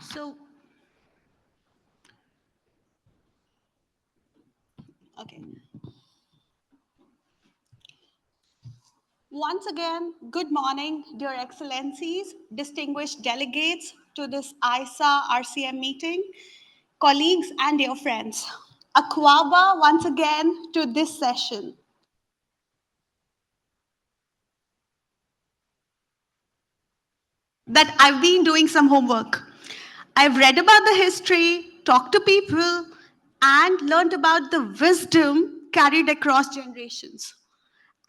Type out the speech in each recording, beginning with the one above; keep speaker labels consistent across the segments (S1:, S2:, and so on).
S1: So, okay. Once again, good morning, dear excellencies, distinguished delegates to this ISA RCM meeting, colleagues and dear friends. Akwaba once again to this session. That I've been doing some homework. I've read about the history, talked to people, and learned about the wisdom carried across generations.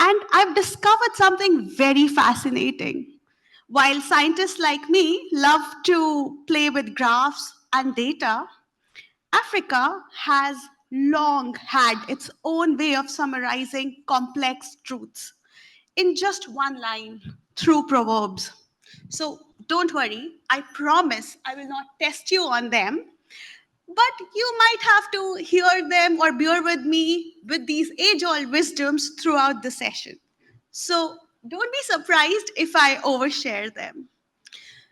S1: And I've discovered something very fascinating. While scientists like me love to play with graphs and data, Africa has long had its own way of summarizing complex truths in just one line through proverbs. So don't worry, I promise I will not test you on them, but you might have to hear them or bear with me with these age old wisdoms throughout the session. So don't be surprised if I overshare them.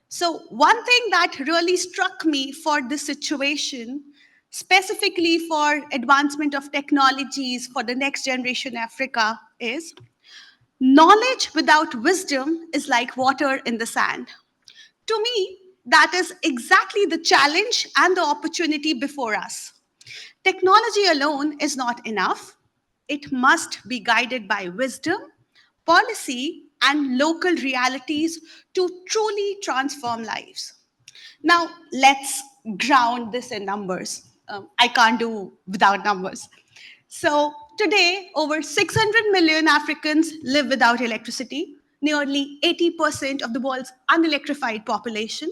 S1: So, one thing that really struck me for this situation, specifically for advancement of technologies for the next generation Africa, is knowledge without wisdom is like water in the sand. To me, that is exactly the challenge and the opportunity before us. Technology alone is not enough. It must be guided by wisdom, policy, and local realities to truly transform lives. Now, let's ground this in numbers. I can't do without numbers. So, today, over 600 million Africans live without electricity, nearly 80% of the world's unelectrified population.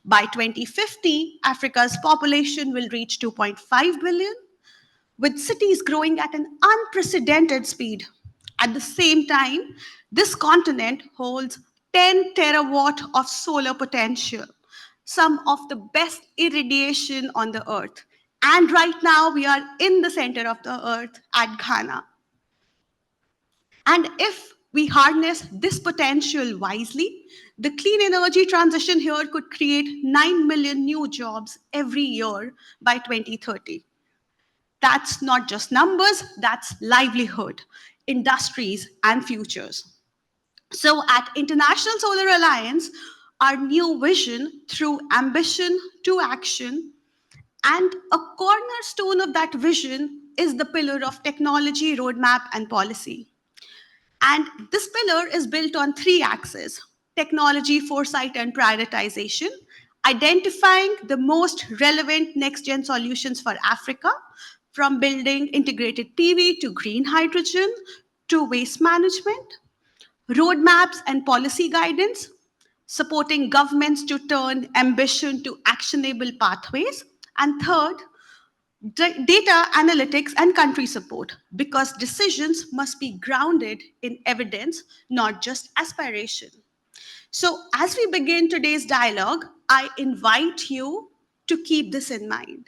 S1: By 2050, Africa's population will reach 2.5 billion, with cities growing at an unprecedented speed. At the same time, this continent holds 10 terawatt of solar potential, some of the best irradiation on the earth. And right now, we are in the center of the earth at Ghana. And if we harness this potential wisely, the clean energy transition here could create 9 million new jobs every year by 2030. That's not just numbers, that's livelihood, industries, and futures. So at International Solar Alliance, our new vision through ambition to action, and a cornerstone of that vision is the pillar of technology, roadmap, and policy. And this pillar is built on three axes: technology, foresight, and prioritization, identifying the most relevant next gen solutions for Africa, from building integrated PV to green hydrogen to waste management, roadmaps and policy guidance, supporting governments to turn ambition to actionable pathways, and third, data analytics and country support, because decisions must be grounded in evidence, not just aspiration. So, as we begin today's dialogue, I invite you to keep this in mind.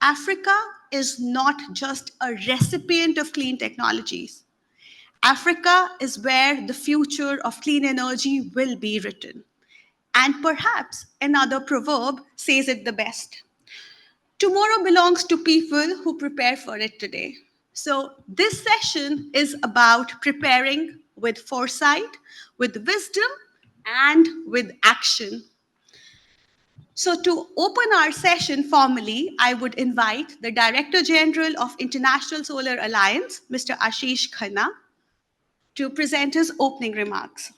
S1: Africa is not just a recipient of clean technologies. Africa is where the future of clean energy will be written. And perhaps another proverb says it the best: tomorrow belongs to people who prepare for it today. So, this session is about preparing with foresight, with wisdom, and with action. So, to open our session formally, I would invite the Director General of International Solar Alliance, Mr. Ashish Khanna, to present his opening remarks.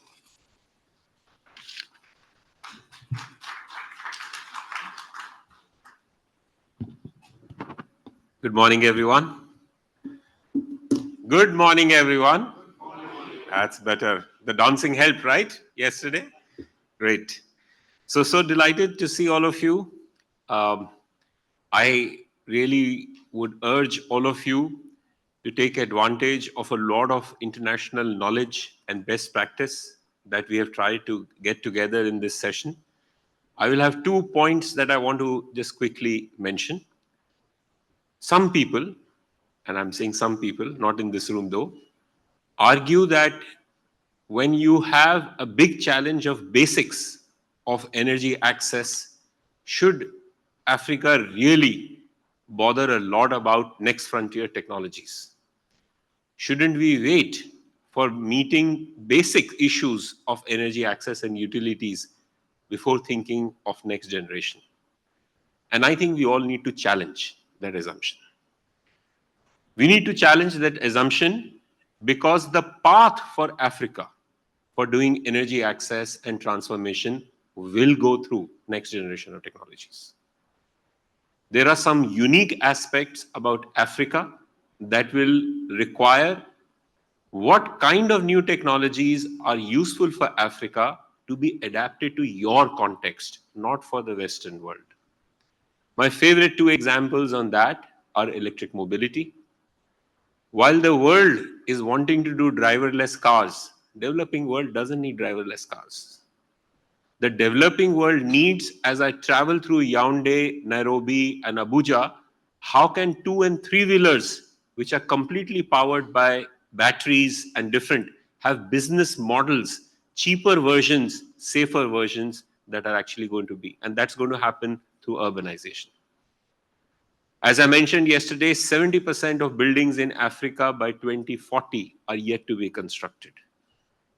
S2: Good morning, everyone. Good morning, everyone. That's better. The dancing helped, right? Yesterday? Great. So delighted to see all of you. I really would urge all of you to take advantage of a lot of international knowledge and best practice that we have tried to get together in this session. I will have 2 points that I want to just quickly mention. Some people, and I'm saying some people, not in this room though, argue that when you have a big challenge of basics of energy access, should Africa really bother a lot about next frontier technologies? Shouldn't we wait for meeting basic issues of energy access and utilities before thinking of next generation? And I think we all need to challenge that assumption. We need to challenge that assumption because the path for Africa for doing energy access and transformation will go through next generation of technologies. There are some unique aspects about Africa that will require what kind of new technologies are useful for Africa to be adapted to your context, not for the Western world. My favorite two examples on that are electric mobility. While the world is wanting to do driverless cars, developing world doesn't need driverless cars. The developing world needs, as I travel through Yaoundé, Nairobi, and Abuja, how can two and three wheelers, which are completely powered by batteries and different, have business models, cheaper versions, safer versions that are actually going to be? And that's going to happen through urbanization. As I mentioned yesterday, 70% of buildings in Africa by 2040 are yet to be constructed.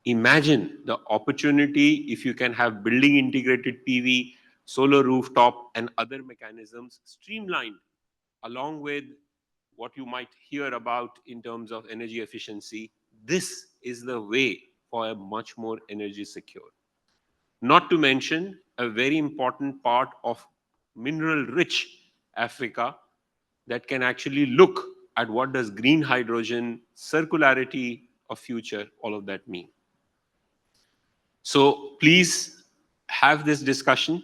S2: Imagine the opportunity if you can have building integrated PV, solar rooftop, and other mechanisms streamlined along with what you might hear about in terms of energy efficiency. This is the way for a much more energy secure. Not to mention a very important part of mineral rich Africa that can actually look at what does green hydrogen, circularity of future, all of that mean. So please have this discussion,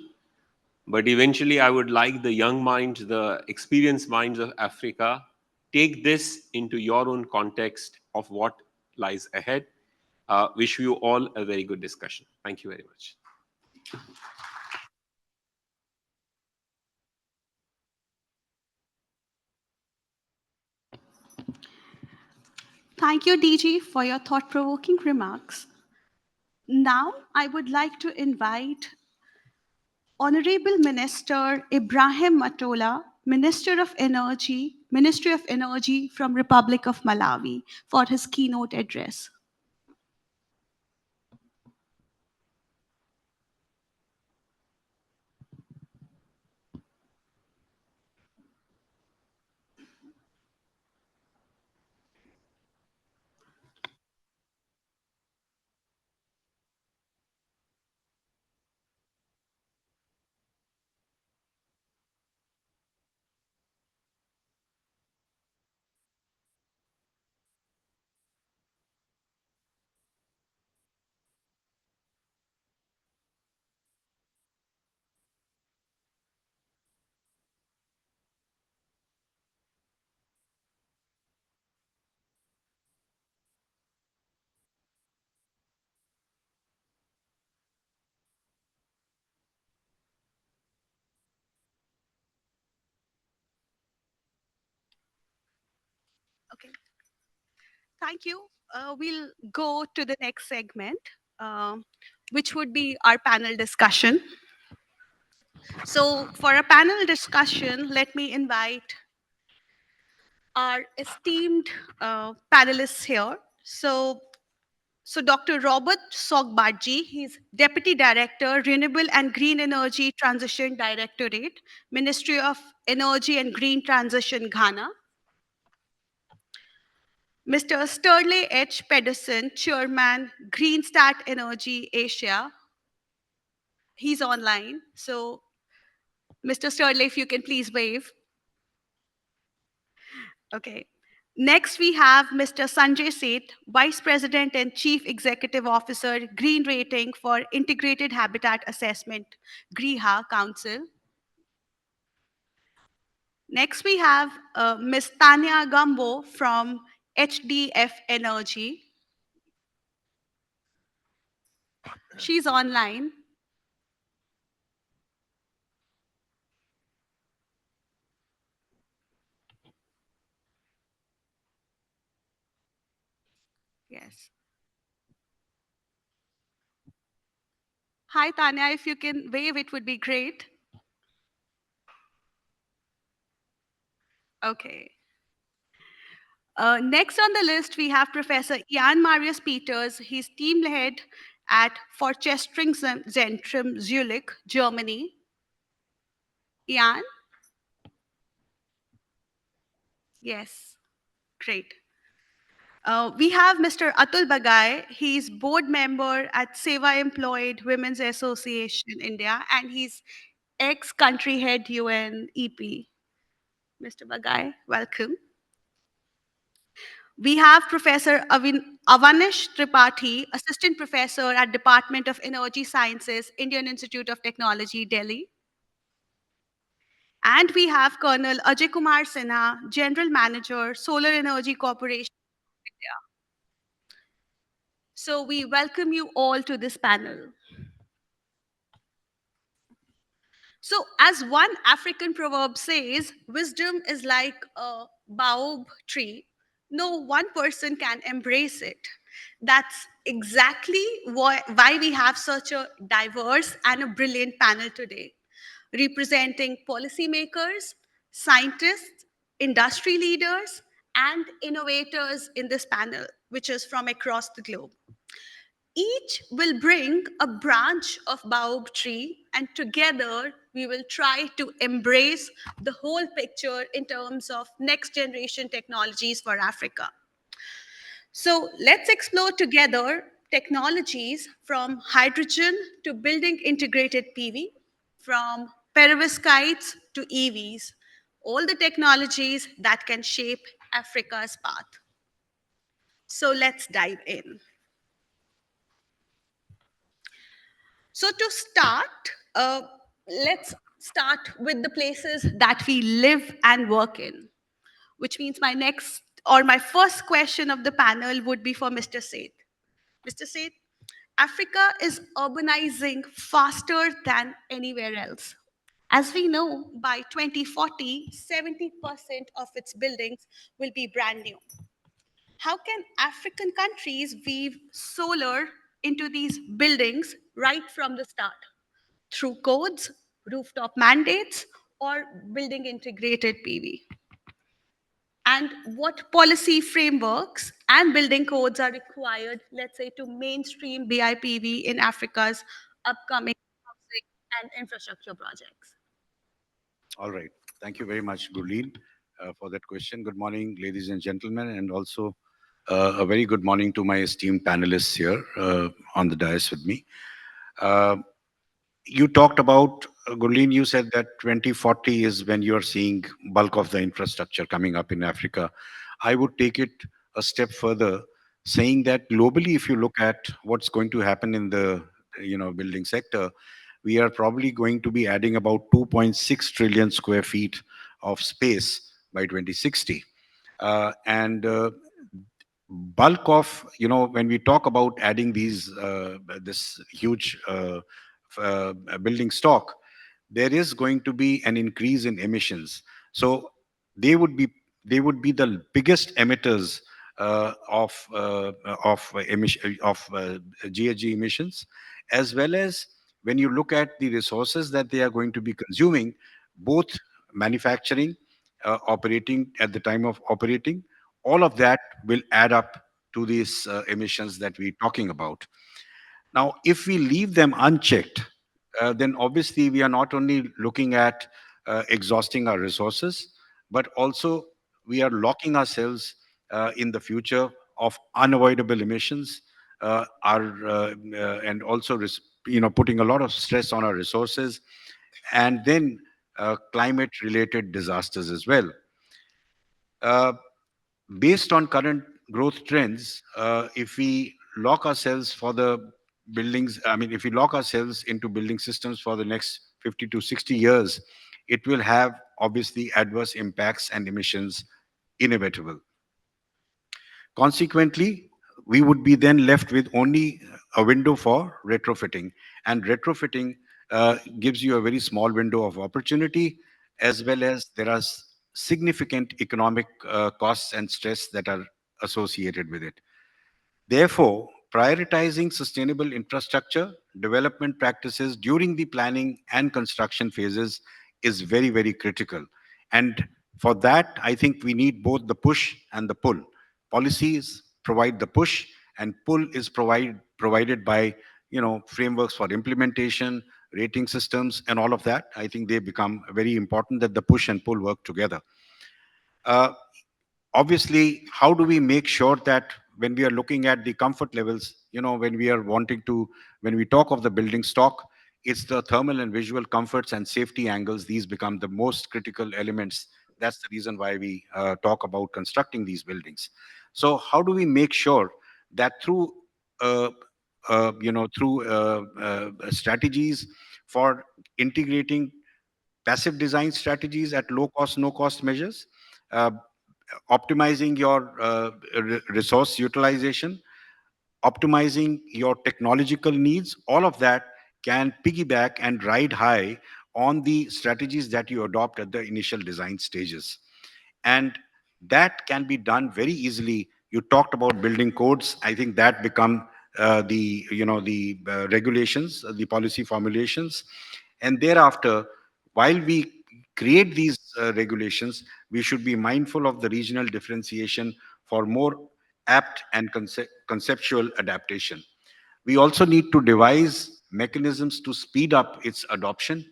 S2: but eventually I would like the young minds, the experienced minds of Africa, take this into your own context of what lies ahead. Wish you all a very good discussion. Thank you very much.
S1: Thank you, DG, for your thought provoking remarks. Now, I would like to invite Honorable Minister Ibrahim Matola, Ministry of Energy from Republic of Malawi, for his keynote address. Okay, thank you. We'll go to the next segment, um, which would be our panel discussion. So, for a panel discussion, let me invite our esteemed panelists here. So Dr. Robert Sogbaji, he's Deputy Director, Renewable and Green Energy Transition Directorate, Ministry of Energy and Green Transition, Ghana. Mr. Sterling H. Pedersen, Chairman, Greenstat Energy Asia. He's online. So, Mr. Sterling, if you can please wave. Okay. Next, we have Mr. Sanjay Seth, Vice President and Chief Executive Officer, Green Rating for Integrated Habitat Assessment, GRIHA Council. Next, we have Ms. Tanya Gambo from HDF Energy. She's online. Yes. Hi, Tanya. If you can wave, it would be great. Okay. Next on the list, we have Professor Jan Marius Peters. He's team head at Forschungszentrum Zurich, Germany. Jan? Yes, great. We have Mr. Atul Bagai. He's board member at Seva Employed Women's Association India, and he's ex-country head UN EP. Mr. Bagai, welcome. We have Professor Avanish Tripathi, assistant professor at Department of Energy Sciences, Indian Institute of Technology, Delhi. And we have Colonel Ajay Kumar Sinha, general manager, Solar Energy Corporation, India. So we welcome you all to this panel. So, as one African proverb says, wisdom is like a baobab tree. No one person can embrace it. That's exactly why we have such a diverse and a brilliant panel today, representing policymakers, scientists, industry leaders, and innovators in this panel, which is from across the globe. Each will bring a branch of baobab tree, and together we will try to embrace the whole picture in terms of next generation technologies for Africa. So let's explore together technologies from hydrogen to building integrated PV, from perovskites to EVs, all the technologies that can shape Africa's path. So let's dive in. So, to start, let's start with the places that we live and work in, which means my next or my first question of the panel would be for Mr. Seth. Mr. Seth, Africa is urbanizing faster than anywhere else. As we know, by 2040, 70% of its buildings will be brand new. How can African countries weave solar into these buildings right from the start? Through codes, rooftop mandates, or building integrated PV? And what policy frameworks and building codes are required, let's say, to mainstream BIPV in Africa's upcoming housing and infrastructure projects?
S3: All right. Thank you very much, Gurleen, for that question. Good morning, ladies and gentlemen, and also a very good morning to my esteemed panelists here on the dais with me. Uh, you talked about, Gurleen, you said that 2040 is when you're seeing bulk of the infrastructure coming up in Africa. I would take it a step further, saying that globally, if you look at what's going to happen in the building sector, we are probably going to be adding about 2.6 trillion square feet of space by 2060. And bulk of, when we talk about adding this huge building stock, there is going to be an increase in emissions. So they would be they would be the biggest emitters of GHG emissions, as well as when you look at the resources that they are going to be consuming, both manufacturing, operating at the time of operating, all of that will add up to these emissions that we're talking about. Now, if we leave them unchecked, then obviously we are not only looking at exhausting our resources, but also we are locking ourselves in the future of unavoidable emissions, and also putting a lot of stress on our resources, and then climate-related disasters as well. Uh, Based on current growth trends, if we lock ourselves for the buildings, I mean, if we lock ourselves into building systems for the next 50 to 60 years, it will have obviously adverse impacts and emissions inevitable. Consequently, we would be then left with only a window for retrofitting. And retrofitting gives you a very small window of opportunity, as well as there are significant economic costs and stress that are associated with it. Therefore, prioritizing sustainable infrastructure development practices during the planning and construction phases is very, very critical. And For that, I think we need both the push and the pull. Policies provide the push, and pull is provided by, frameworks for implementation, rating systems, and all of that. I think they become very important that the push and pull work together. Uh, Obviously, how do we make sure that when we are looking at the comfort levels, when we are wanting to, when we talk of the building stock, it's the thermal and visual comforts and safety angles. These become the most critical elements. That's the reason why we talk about constructing these buildings. So how do we make sure that through uh, strategies for integrating passive design strategies at low cost, no cost measures, uh, optimizing your resource utilization, optimizing your technological needs, all of that can piggyback and ride high on the strategies that you adopt at the initial design stages. And that can be done very easily. You talked about building codes. I think that become the regulations, the policy formulations, and thereafter, while we create these regulations, we should be mindful of the regional differentiation for more apt and conceptual adaptation. We also need to devise mechanisms to speed up its adoption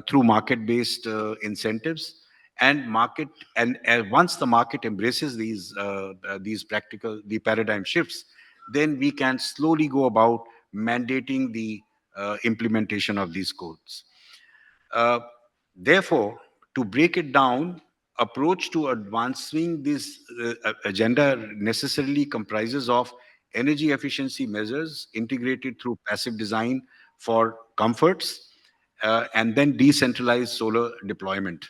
S3: through market-based incentives and market. And once the market embraces these practical the paradigm shifts, then we can slowly go about mandating the implementation of these codes. Uh, Therefore, to break it down, approach to advancing this agenda necessarily comprises of energy efficiency measures integrated through passive design for comforts, and then decentralized solar deployment.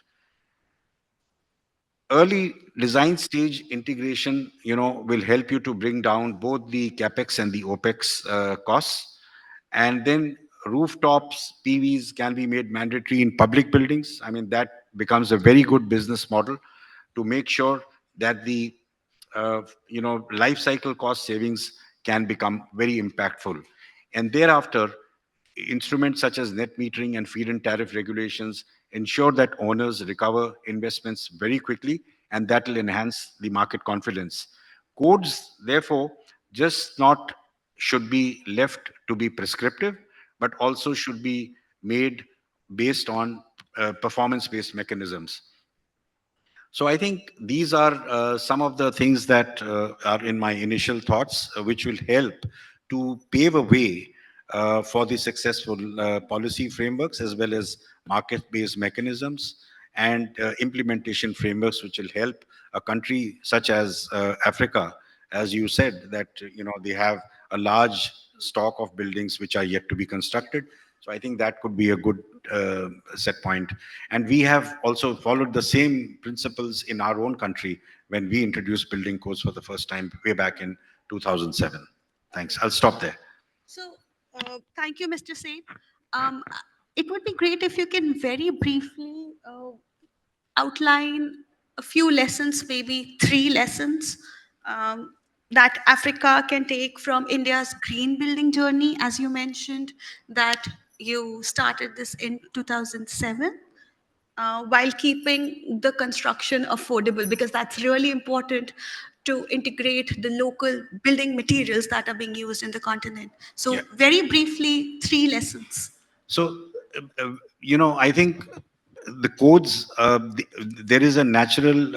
S3: Early design stage integration, will help you to bring down both the capex and the opex costs. And then rooftops, PVs can be made mandatory in public buildings. I mean, that becomes a very good business model to make sure that the life cycle cost savings can become very impactful. And thereafter, instruments such as net metering and feed-in tariff regulations ensure that owners recover investments very quickly, and that will enhance the market confidence. Codes, therefore, just not should be left to be prescriptive, but also should be made based on performance-based mechanisms. So I think these are some of the things that are in my initial thoughts, which will help to pave a way for the successful policy frameworks as well as market-based mechanisms and implementation frameworks, which will help a country such as Africa, as you said, that they have a large stock of buildings which are yet to be constructed. So I think that could be a good set point. And we have also followed the same principles in our own country when we introduced building codes for the first time way back in 2007. Thanks. I'll stop there.
S1: So, thank you, Mr. Saif. Um, it would be great if you can very briefly outline a few lessons, maybe three lessons, that Africa can take from India's green building journey, as you mentioned, that you started this in 2007. While keeping the construction affordable, because that's really important to integrate the local building materials that are being used in the continent.
S3: Yeah.
S1: So, very briefly, three lessons.
S3: So, I think the codes, there is a natural,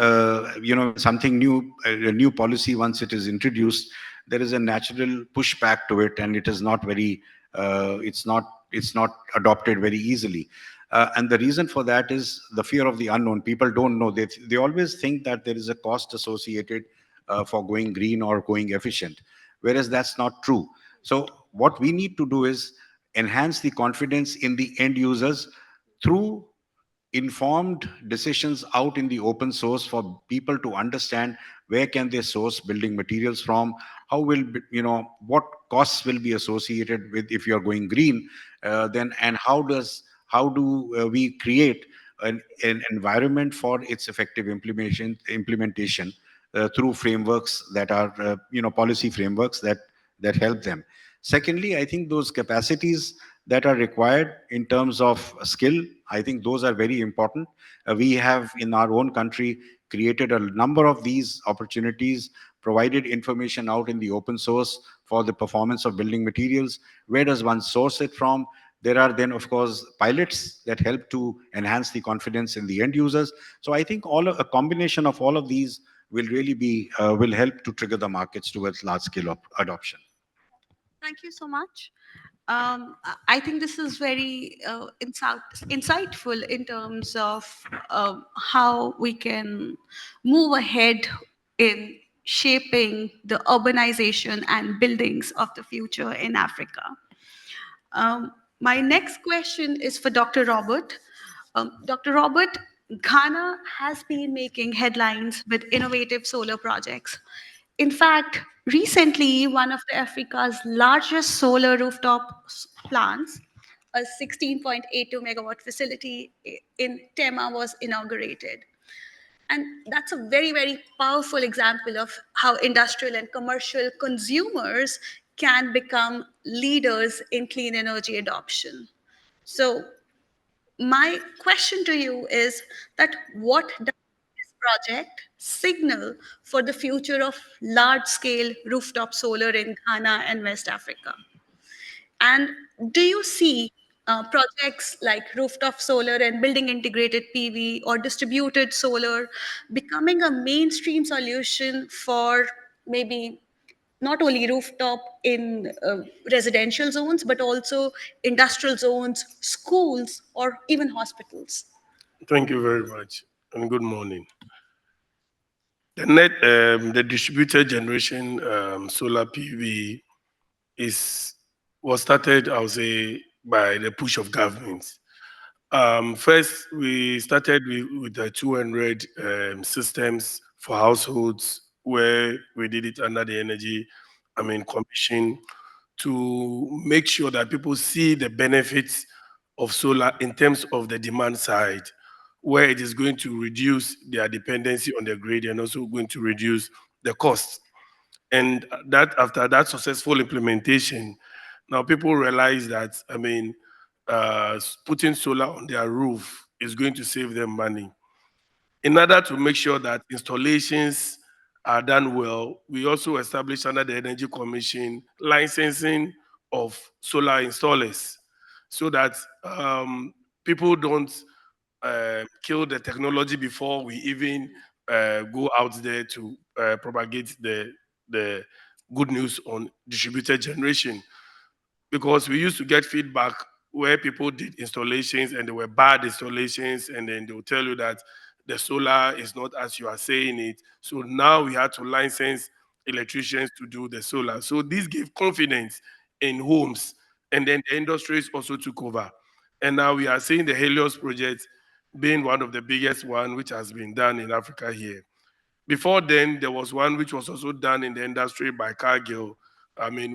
S3: when something new, a new policy, once it is introduced, there is a natural pushback to it, and it is not very, it's not adopted very easily. And the reason for that is the fear of the unknown. People don't know. They always think that there is a cost associated for going green or going efficient, whereas that's not true. So what we need to do is enhance the confidence in the end users through informed decisions out in the open source for people to understand where can they source building materials from, how will what costs will be associated with if you are going green, then, and how do we create an environment for its effective implementation through frameworks that are policy frameworks that help them. Secondly, I think those capacities that are required in terms of skill. I think those are very important. We have in our own country created a number of these opportunities, provided information out in the open source for the performance of building materials. Where does one source it from? There are then, of course, pilots that help to enhance the confidence in the end users. So I think a combination of all of these will really be will help to trigger the markets towards large scale adoption.
S1: Thank you so much. I think this is very insightful in terms of how we can move ahead in shaping the urbanization and buildings of the future in Africa. My next question is for Dr. Robert. Dr. Robert, Ghana has been making headlines with innovative solar projects. In fact, recently, one of the Africa's largest solar rooftop plants, a 16.82 megawatt facility in Tema, was inaugurated. And that's a very, very powerful example of how industrial and commercial consumers can become leaders in clean energy adoption. So, my question to you is that what does this project signal for the future of large scale rooftop solar in Ghana and West Africa? And do you see projects like rooftop solar and building integrated PV or distributed solar becoming a mainstream solution for maybe not only rooftop in residential zones, but also industrial zones, schools, or even hospitals?
S4: Thank you very much, and good morning. The distributed generation solar PV is was started, I would say, by the push of government. First, we started with the 200 systems for households, where we did it under the commission, to make sure that people see the benefits of solar in terms of the demand side, where it is going to reduce their dependency on the grid and also going to reduce the cost. And that after that successful implementation, now people realize that putting solar on their roof is going to save them money. In order to make sure that installations are done well, we also established under the Energy Commission licensing of solar installers, so that people don't kill the technology before we even go out there to propagate the good news on distributed generation. Because we used to get feedback where people did installations and they were bad installations, and then they'll tell you that the solar is not as you are saying it. So now we had to license electricians to do the solar. So this gave confidence in homes, and then the industries also took over. And now we are seeing the Helios project being one of the biggest one which has been done in Africa here. Before then, there was one which was also done in the industry by Cargill,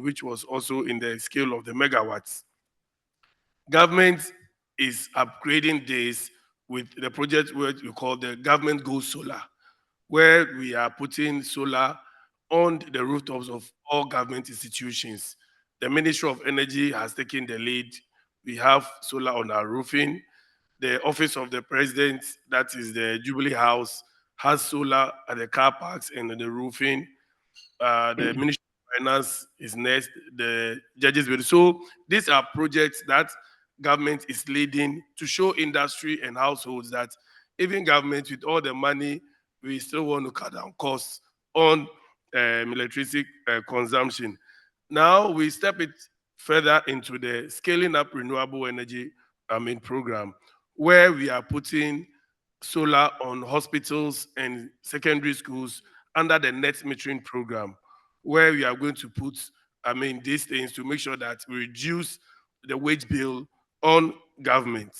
S4: which was also in the scale of the megawatts. Government is upgrading this with the project which we call the Government Go Solar, where we are putting solar on the rooftops of all government institutions. The Ministry of Energy has taken the lead. We have solar on our roofing. The Office of the President, that is the Jubilee House, has solar at the car parks and the roofing. The Ministry of Finance is next, the Judges Bureau. So these are projects that government is leading to show industry and households that even government with all the money, we still want to cut down costs on electricity consumption. Now we step it further into the scaling up renewable energy program, where we are putting solar on hospitals and secondary schools under the net metering program, where we are going to put, these things to make sure that we reduce the wage bill on government.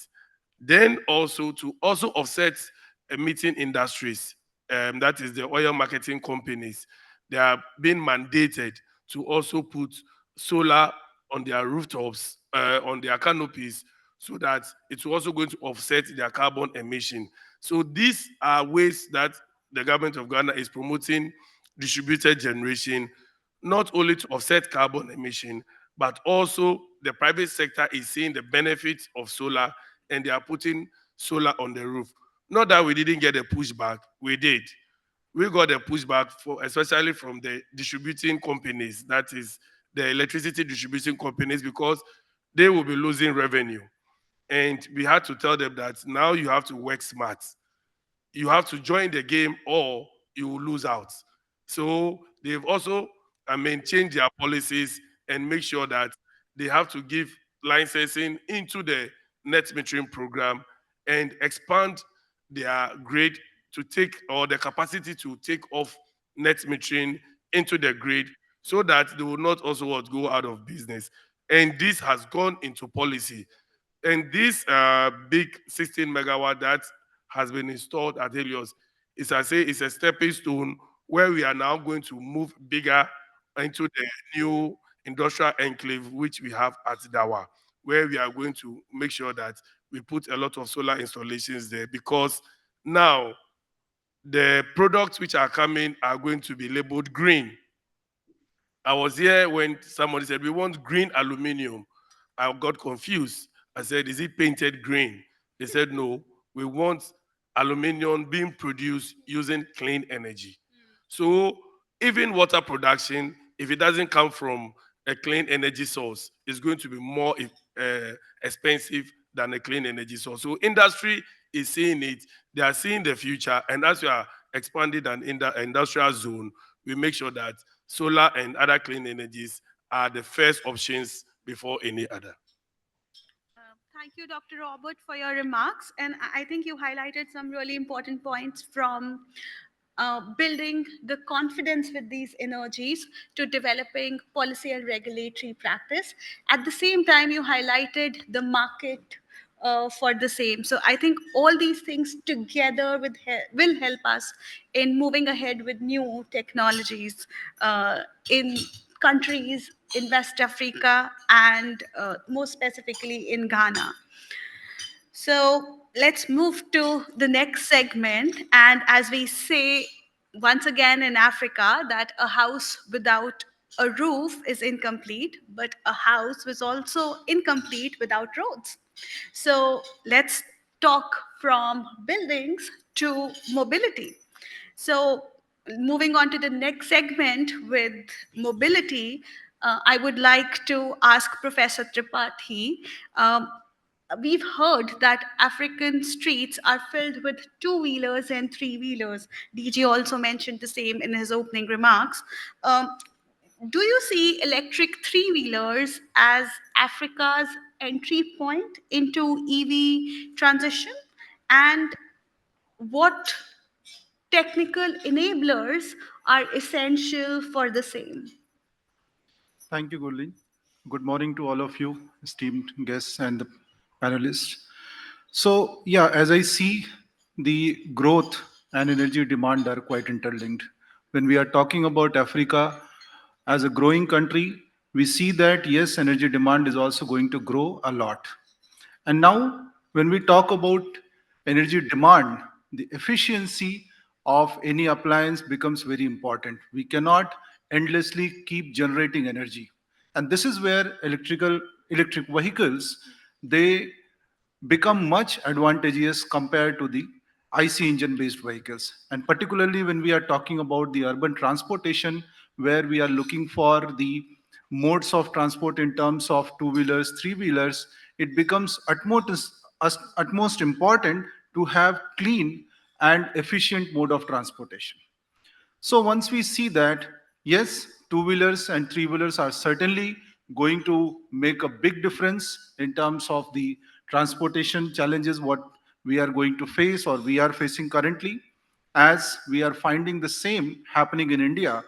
S4: Then also to also offset emitting industries, that is the oil marketing companies, they are being mandated to also put solar on their rooftops, on their canopies, so that it's also going to offset their carbon emission. So these are ways that the government of Ghana is promoting distributed generation, not only to offset carbon emission, but also the private sector is seeing the benefits of solar and they are putting solar on the roof. Not that we didn't get a pushback, we did. We got a pushback for especially from the distributing companies, that is the electricity distributing companies, because they will be losing revenue. And we had to tell them that now you have to work smart. You have to join the game or you will lose out. So they've also, changed their policies and make sure that they have to give licensing into the net metering program and expand their grade to take, or the capacity to take off net metering into the grid, so that they will not also go out of business. And this has gone into policy. And this big 16 megawatt that has been installed at Helios is, I say, is a stepping stone where we are now going to move bigger into the new industrial enclave which we have at Dawa, where we are going to make sure that we put a lot of solar installations there, because now the products which are coming are going to be labeled green. I was here when somebody said, we want green aluminium. I got confused. I said, is it painted green? They said, no, we want aluminium being produced using clean energy. So even water production, if it doesn't come from a clean energy source, it's going to be more expensive than a clean energy source. So industry is seeing it. They are seeing the future. And as we are expanding an industrial zone, we make sure that solar and other clean energies are the first options before any other.
S1: Thank you, Dr. Robert, for your remarks. And I think you highlighted some really important points, from building the confidence with these energies to developing policy and regulatory practice. At the same time, you highlighted the market for the same. So I think all these things together will help us in moving ahead with new technologies in countries in West Africa and more specifically in Ghana. So let's move to the next segment. And as we say once again in Africa, that a house without a roof is incomplete, but a house was also incomplete without roads. So let's talk from buildings to mobility. So, moving on to the next segment with mobility, I would like to ask Professor Tripathi. Um, we've heard that African streets are filled with two-wheelers and three-wheelers. DG also mentioned the same in his opening remarks. Um, do you see electric three-wheelers as Africa's entry point into EV transition? And what technical enablers are essential for the same?
S5: Thank you, Gurleen. Good morning to all of you, esteemed guests and the panelists. So, yeah, as I see, the growth and energy demand are quite interlinked. When we are talking about Africa as a growing country, we see that yes, energy demand is also going to grow a lot. And now, when we talk about energy demand, the efficiency of any appliance becomes very important. We cannot endlessly keep generating energy. And this is where electric vehicles, they become much advantageous compared to the IC engine based vehicles. And particularly when we are talking about the urban transportation, where we are looking for the modes of transport in terms of two wheelers, three wheelers, it becomes utmost important to have clean and efficient mode of transportation. So once we see that, yes, two-wheelers and three-wheelers are certainly going to make a big difference in terms of the transportation challenges what we are going to face or we are facing currently. As we are finding the same happening in India,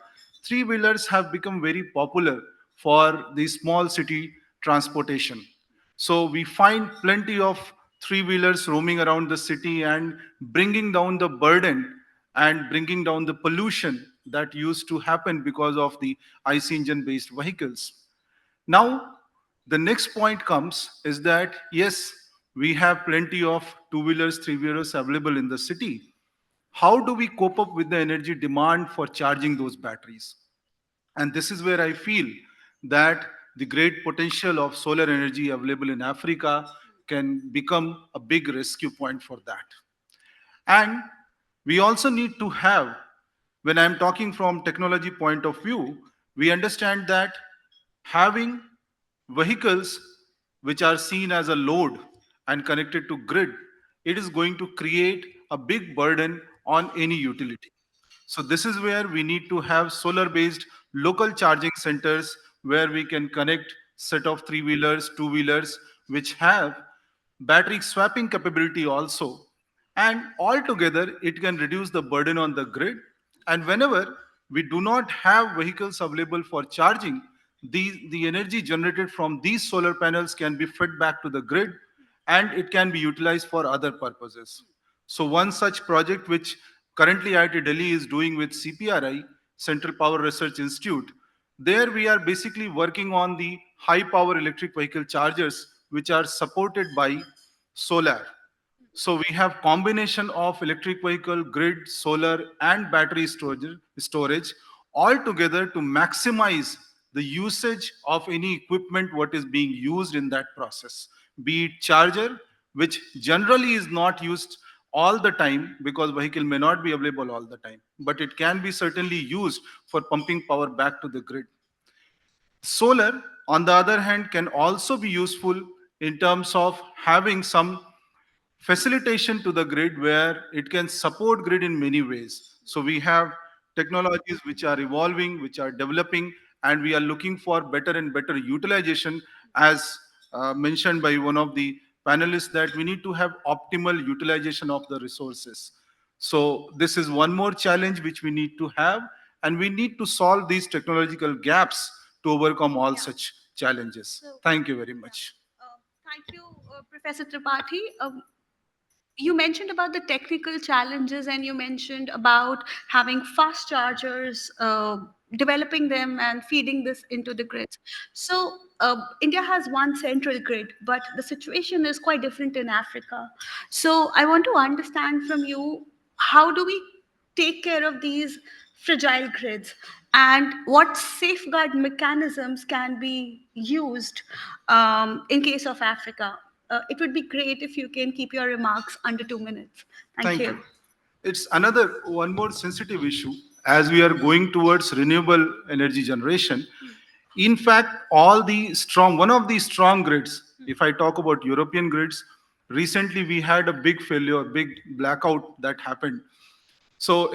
S5: three-wheelers have become very popular for the small city transportation. So we find plenty of three-wheelers roaming around the city and bringing down the burden and bringing down the pollution that used to happen because of the IC engine based vehicles. Now, the next point comes is that yes, we have plenty of two wheelers, three wheelers available in the city. How do we cope up with the energy demand for charging those batteries? And this is where I feel that the great potential of solar energy available in Africa can become a big rescue point for that. And we also need to have, when I'm talking from technology point of view, we understand that having vehicles which are seen as a load and connected to grid, it is going to create a big burden on any utility. So this is where we need to have solar based local charging centers where we can connect set of three wheelers, two wheelers, which have battery swapping capability also. And altogether, it can reduce the burden on the grid. And whenever we do not have vehicles available for charging, the energy generated from these solar panels can be fed back to the grid and it can be utilized for other purposes. So one such project which currently IIT Delhi is doing with CPRI, Central Power Research Institute, there we are basically working on the high power electric vehicle chargers which are supported by solar. So we have combination of electric vehicle, grid, solar, and battery storage all together to maximize the usage of any equipment what is being used in that process. Be it charger, which generally is not used all the time because vehicle may not be available all the time, but it can be certainly used for pumping power back to the grid. Solar, on the other hand, can also be useful in terms of having some facilitation to the grid where it can support grid in many ways. So we have technologies which are evolving, which are developing, and we are looking for better and better utilization, as mentioned by one of the panelists, that we need to have optimal utilization of the resources. So this is one more challenge which we need to have, and we need to solve these technological gaps to overcome all
S1: Yeah.
S5: such challenges.
S1: So,
S5: Thank you very
S1: yeah.
S5: much.
S1: Thank you, Professor Tripathi. You mentioned about the technical challenges and you mentioned about having fast chargers, developing them and feeding this into the grids. So India has one central grid, but the situation is quite different in Africa. So I want to understand from you, how do we take care of these fragile grids and what safeguard mechanisms can be used in case of Africa? It would be great if you can keep your remarks under 2 minutes. Thank
S5: Thank
S1: you.
S5: you. It's another one more sensitive issue as we are going towards renewable energy generation. In fact, all the strong, one of the strong grids, if I talk about European grids, recently we had a big failure, big blackout that happened. So,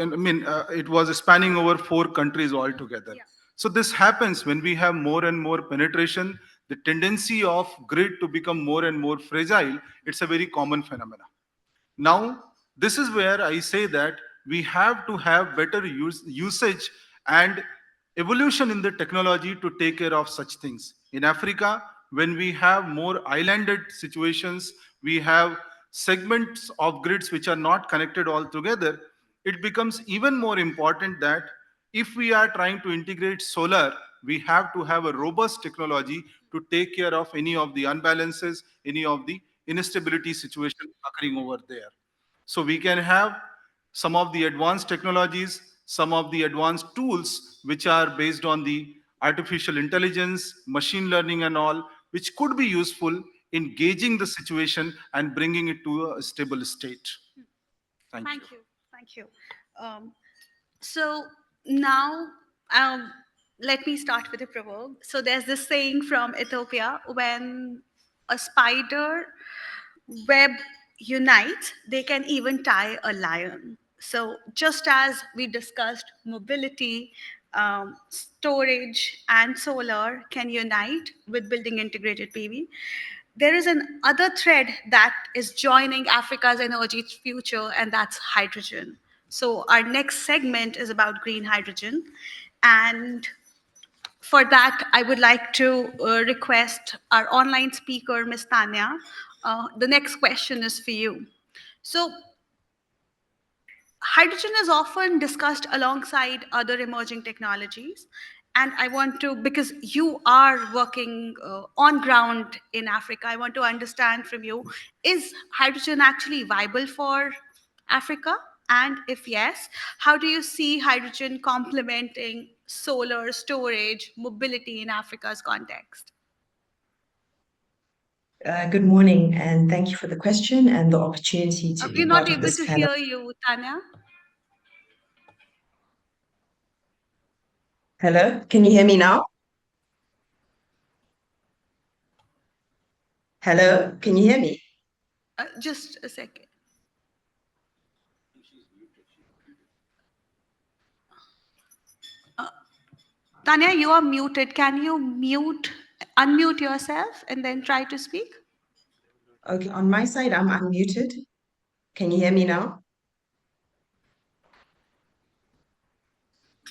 S5: it was spanning over four countries altogether.
S1: Yeah.
S5: So this happens when we have more and more penetration, the tendency of grid to become more and more fragile, it's a very common phenomenon. Now, this is where I say that we have to have better usage and evolution in the technology to take care of such things. In Africa, when we have more islanded situations, we have segments of grids which are not connected all together, it becomes even more important that if we are trying to integrate solar, we have to have a robust technology to take care of any of the unbalances, any of the instability situation occurring over there. So we can have some of the advanced technologies, some of the advanced tools which are based on the artificial intelligence, machine learning and all, which could be useful in gauging the situation and bringing it to a stable state. Thank you.
S1: Thank you. Thank you. Um, so now, um, let me start with a proverb. So there's this saying from Ethiopia: when a spider web unites, they can even tie a lion. So, just as we discussed, mobility, storage, and solar can unite with building integrated PV, there is an other thread that is joining Africa's energy future, and that's hydrogen. So, our next segment is about green hydrogen. And for that, I would like to request our online speaker, Ms. Tanya. The next question is for you. So, hydrogen is often discussed alongside other emerging technologies. And I want to, because you are working on ground in Africa, I want to understand from you, is hydrogen actually viable for Africa? And if yes, how do you see hydrogen complementing solar storage mobility in Africa's context?
S6: Good morning, and thank you for the question and the opportunity to
S1: We're
S6: be
S1: not
S6: part of
S1: able
S6: this
S1: to
S6: panel.
S1: hear you, Tanya.
S6: Hello, can you hear me now? Hello, can you hear me?
S1: Just a second. Tanya, you are muted. Can you unmute yourself and then try to speak?
S6: Okay, on my side, I'm unmuted. Can you hear me now?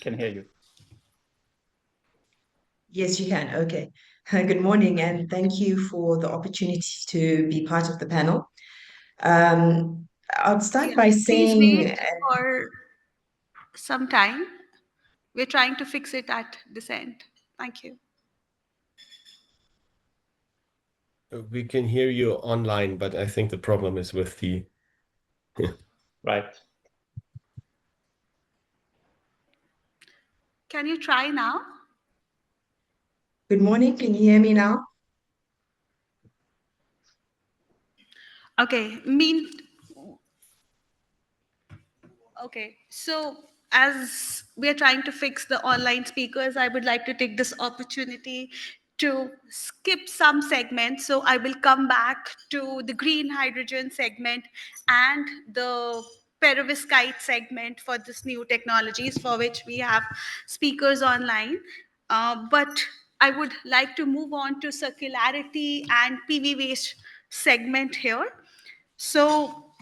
S7: Can hear you.
S6: Yes, you can. Okay. Good morning, and thank you for the opportunity to be part of the panel. I'll start
S1: Yeah,
S6: by
S1: please
S6: saying,
S1: wait for some time. We're trying to fix it at this end. Thank you.
S8: We can hear you online, but I think the problem is with the.
S7: Right.
S1: Can you try now?
S6: good morning, can you hear me now?
S1: Okay, okay, so as we are trying to fix the online speakers, I would like to take this opportunity to skip some segments. So I will come back to the green hydrogen segment and the perovskite segment for this new technologies for which we have speakers online. But I would like to move on to circularity and PV waste segment here. So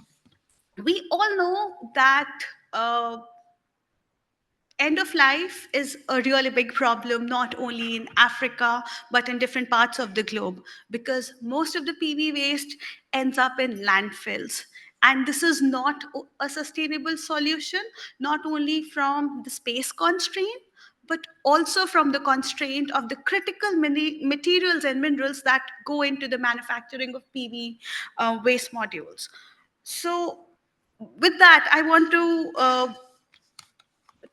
S1: we all know that uh, end of life is a really big problem, not only in Africa, but in different parts of the globe, because most of the PV waste ends up in landfills. And this is not a sustainable solution, not only from the space constraint, but also from the constraint of the critical materials and minerals that go into the manufacturing of PV waste modules. So, with that, I want to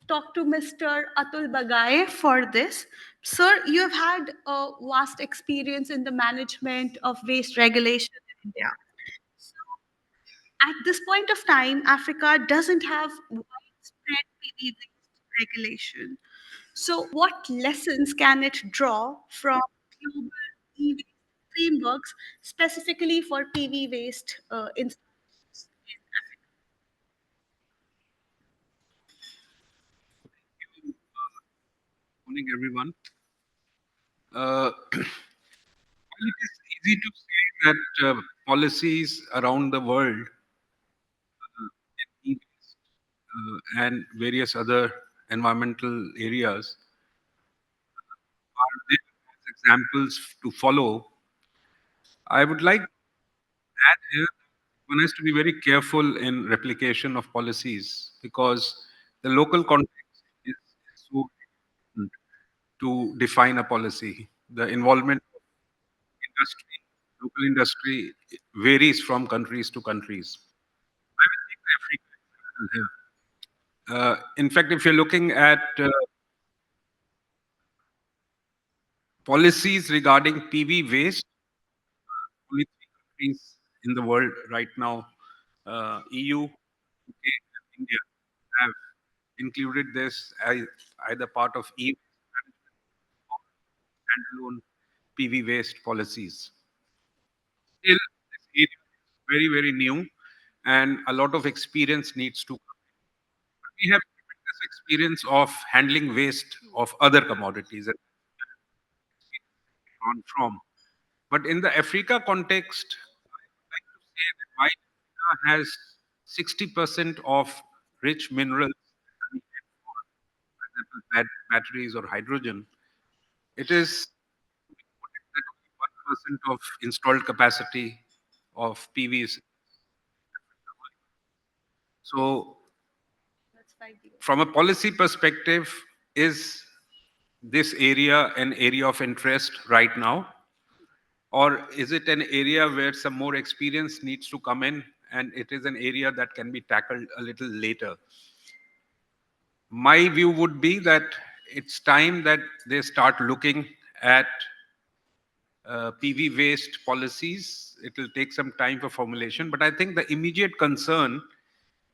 S1: talk to Mr. Atul Bagaye for this. Sir, you have had a vast experience in the management of waste regulation in India. So, at this point of time, Africa doesn't have widespread PV waste regulation. So, what lessons can it draw from global e-waste frameworks specifically for PV waste installations in Africa?
S9: Morning, everyone. Well, it is easy to say that policies around the world in and various other environmental areas are there as examples to follow. I would like to add here one has to be very careful in replication of policies because the local context is so important to define a policy. The involvement of industry, local industry varies from countries to countries. I will take the Africa example here. In fact, if you're looking at policies regarding PV waste, only three countries in the world right now, EU, UK, and India, have included this as either part of EU or standalone PV waste policies. Still, this area is very, very new, and a lot of experience needs to come. But we have tremendous experience of handling waste of other commodities and on from. But in the Africa context, I would like to say that while Africa has 60% of rich minerals needed for example, batteries or hydrogen, it is reported that only 1% of installed capacity of PV is. So,
S1: That's 5 years.
S9: from a policy perspective, is this area an area of interest right now? Or is it an area where some more experience needs to come in and it is an area that can be tackled a little later. My view would be that it's time that they start looking at PV waste policies. It will take some time for formulation, but I think the immediate concern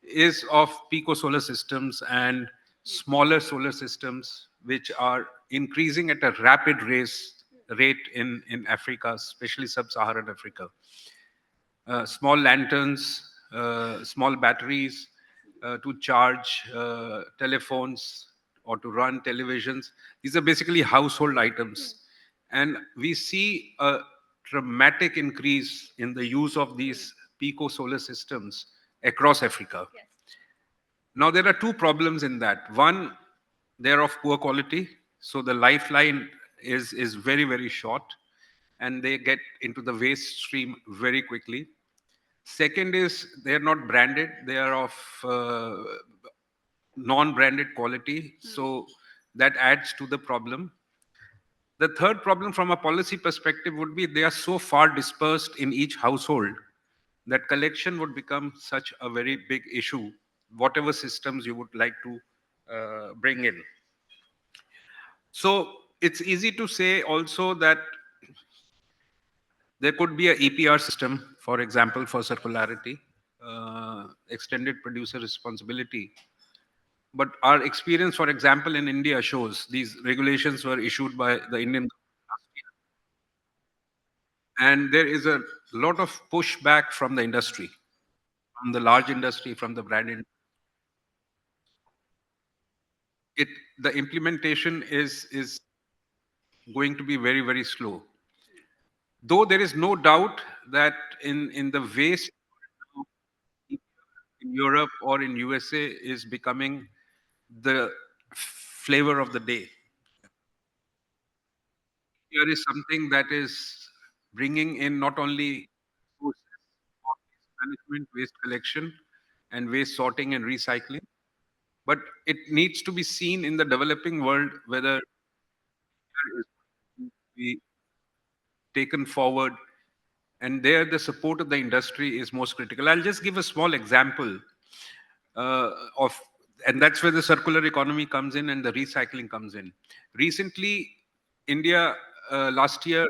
S9: is of pico solar systems and smaller solar systems, which are increasing at a rapid rate in Africa, especially sub-Saharan Africa. Small lanterns, small batteries to charge telephones or to run televisions. These are basically household items. And we see a dramatic increase in the use of these pico solar systems across Africa. Now, there are two problems in that. One, they're of poor quality. So the lifeline is very, very short, and they get into the waste stream very quickly. Second is they're not branded. They are of non-branded quality. So that adds to the problem. The third problem from a policy perspective would be they are so far dispersed in each household that collection would become such a very big issue, whatever systems you would like to bring in. So it's easy to say also that there could be a EPR system, for example, for circularity, extended producer responsibility. But our experience, for example, in India shows these regulations were issued by the Indian government last year. And there is a lot of pushback from the industry, from the large industry, from the brand industry. The implementation is going to be very, very slow. Though there is no doubt that in the waste in Europe or in USA is becoming the flavor of the day. Here is something that is bringing in not only sources of waste management, waste collection, and waste sorting and recycling, but it needs to be seen in the developing world whether it is to be taken forward, and there the support of the industry is most critical. I'll just give a small example of, and that's where the circular economy comes in and the recycling comes in. Recently, India last year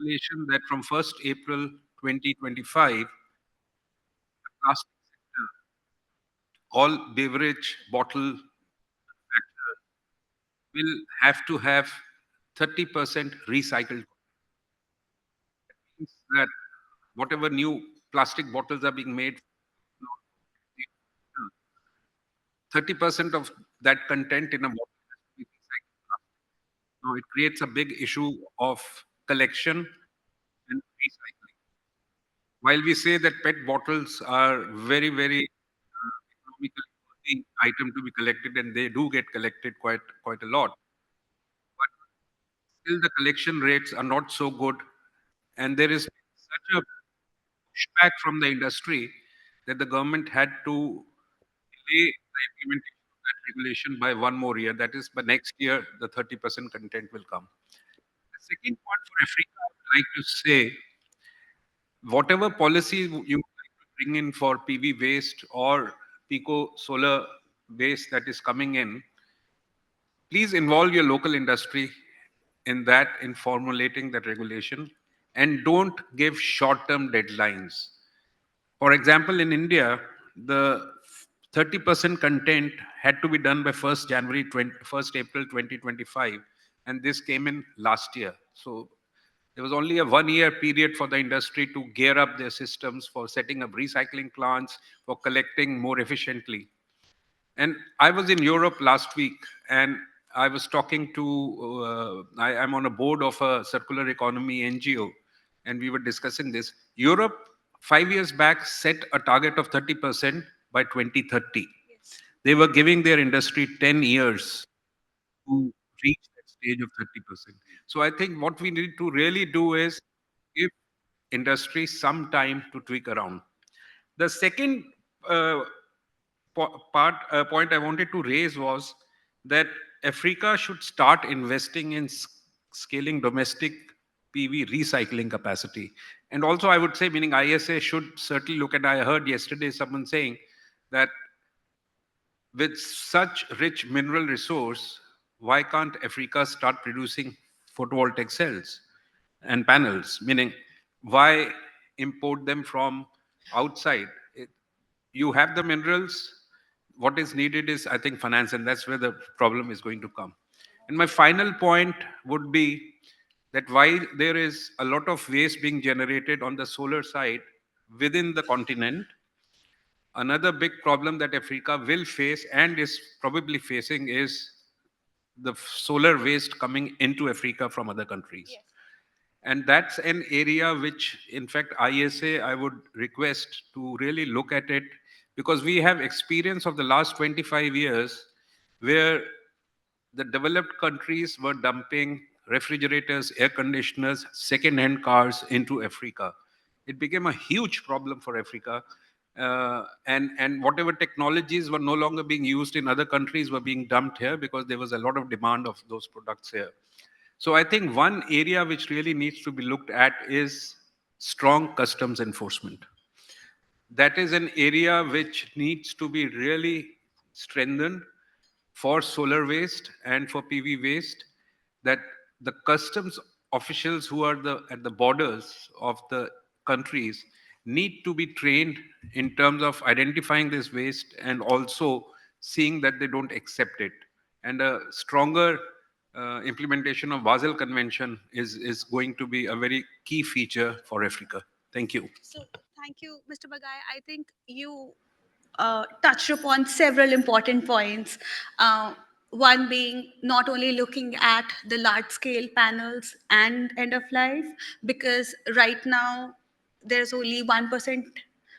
S9: regulation that from 1st April 2025, the plastic sector, all beverage bottle manufacturers will have to have 30% recycled. That means that whatever new plastic bottles are being made, 30% of that content in a bottle has to be recycled plastic. Now, it creates a big issue of collection and recycling. While we say that PET bottles are very, very economically worthy item to be collected, and they do get collected quite a lot, but still the collection rates are not so good, and there is such a pushback from the industry that the government had to delay the implementation of that regulation by one more year. That is, by next year, the 30% content will come. The second point for Africa, I would like to say, whatever policy you would like to bring in for PV waste or pico solar waste that is coming in, please involve your local industry in that, in formulating that regulation, and don't give short-term deadlines. For example, in India, the 30% content had to be done by 1st April 2025, and this came in last year. So there was only a 1 year period for the industry to gear up their systems for setting up recycling plants, for collecting more efficiently. And I was in Europe last week, and I was talking to, I'm on a board of a circular economy NGO, and we were discussing this. Europe, 5 years back, set a target of 30% by 2030. They were giving their industry 10 years to reach that stage of 30%. So I think what we need to really do is give industry some time to tweak around. The second uh, point I wanted to raise was that Africa should start investing in scaling domestic PV recycling capacity. And also, I would say, meaning ISA should certainly look at, I heard yesterday someone saying that with such rich mineral resource, why can't Africa start producing photovoltaic cells and panels? Meaning, why import them from outside? You have the minerals. What is needed is, I think, finance, and that's where the problem is going to come. And my final point would be that while there is a lot of waste being generated on the solar side within the continent, another big problem that Africa will face and is probably facing is the solar waste coming into Africa from other countries. Yes. And that's an area which, in fact, ISA, I would request to really look at it, because we have experience of the last 25 years where the developed countries were dumping refrigerators, air conditioners, second-hand cars into Africa. It became a huge problem for Africa. And whatever technologies were no longer being used in other countries were being dumped here because there was a lot of demand of those products here. So I think one area which really needs to be looked at is strong customs enforcement. That is an area which needs to be really strengthened for solar waste and for PV waste, that the customs officials who are at the borders of the countries need to be trained in terms of identifying this waste and also seeing that they don't accept it. And a stronger implementation of Basel Convention is going to be a very key feature for Africa. Thank you.
S1: So, thank you, Mr. Bagai. I think you touched upon several important points. One being not only looking at the large scale panels and end of life, because right now there's only 1%,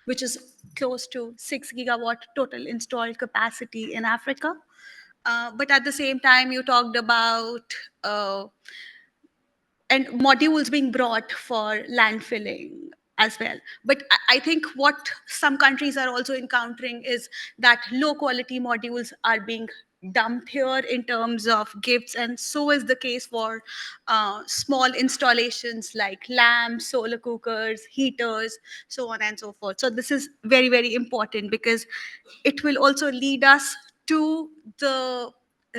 S1: which is close to 6 gigawatt total installed capacity in Africa. But at the same time, you talked about and modules being brought for landfilling as well. But I think what some countries are also encountering is that low quality modules are being dumped here in terms of gifts, and so is the case for small installations like lamps, solar cookers, heaters, so on and so forth. So this is very, very important because it will also lead us to the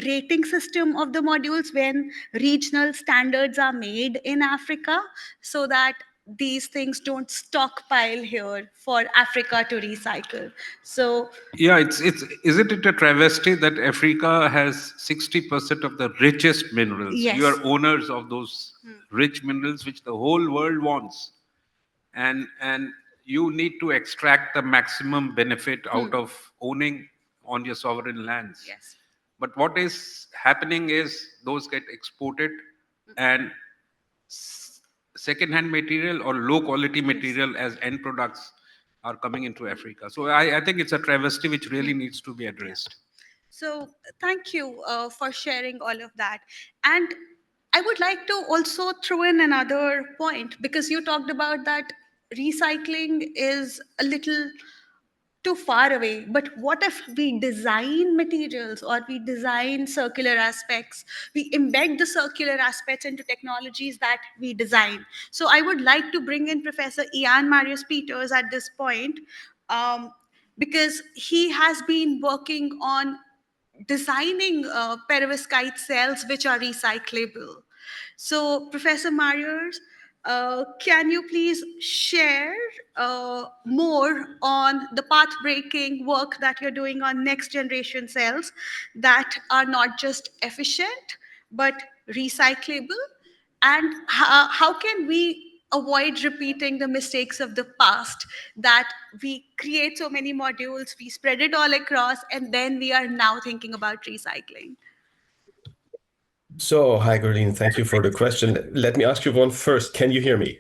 S1: rating system of the modules when regional standards are made in Africa, so that these things don't stockpile here for Africa to recycle. So
S9: Yeah, isn't it a travesty that Africa has 60% of the richest minerals?
S1: yes.
S9: You are owners of those rich minerals which the whole world wants. And you need to extract the maximum benefit out of owning on your sovereign lands.
S1: Yes.
S9: But what is happening is those get exported, and second-hand material or low-quality material as end products are coming into Africa. So I think it's a travesty which really needs to be addressed.
S1: So thank you for sharing all of that. And I would like to also throw in another point, because you talked about that recycling is a little too far away. But what if we design materials, or we design circular aspects, we embed the circular aspects into technologies that we design? So I would like to bring in Professor Ian Marius Peters at this point, um, because he has been working on designing perovskite cells which are recyclable. So, Professor Myers, can you please share more on the path-breaking work that you're doing on next generation cells that are not just efficient but recyclable? And how can we avoid repeating the mistakes of the past, that we create so many modules, we spread it all across, and then we are now thinking about recycling?
S8: So, hi, Gurleen. Thank you for the question. Let me ask you one first. Can you hear me?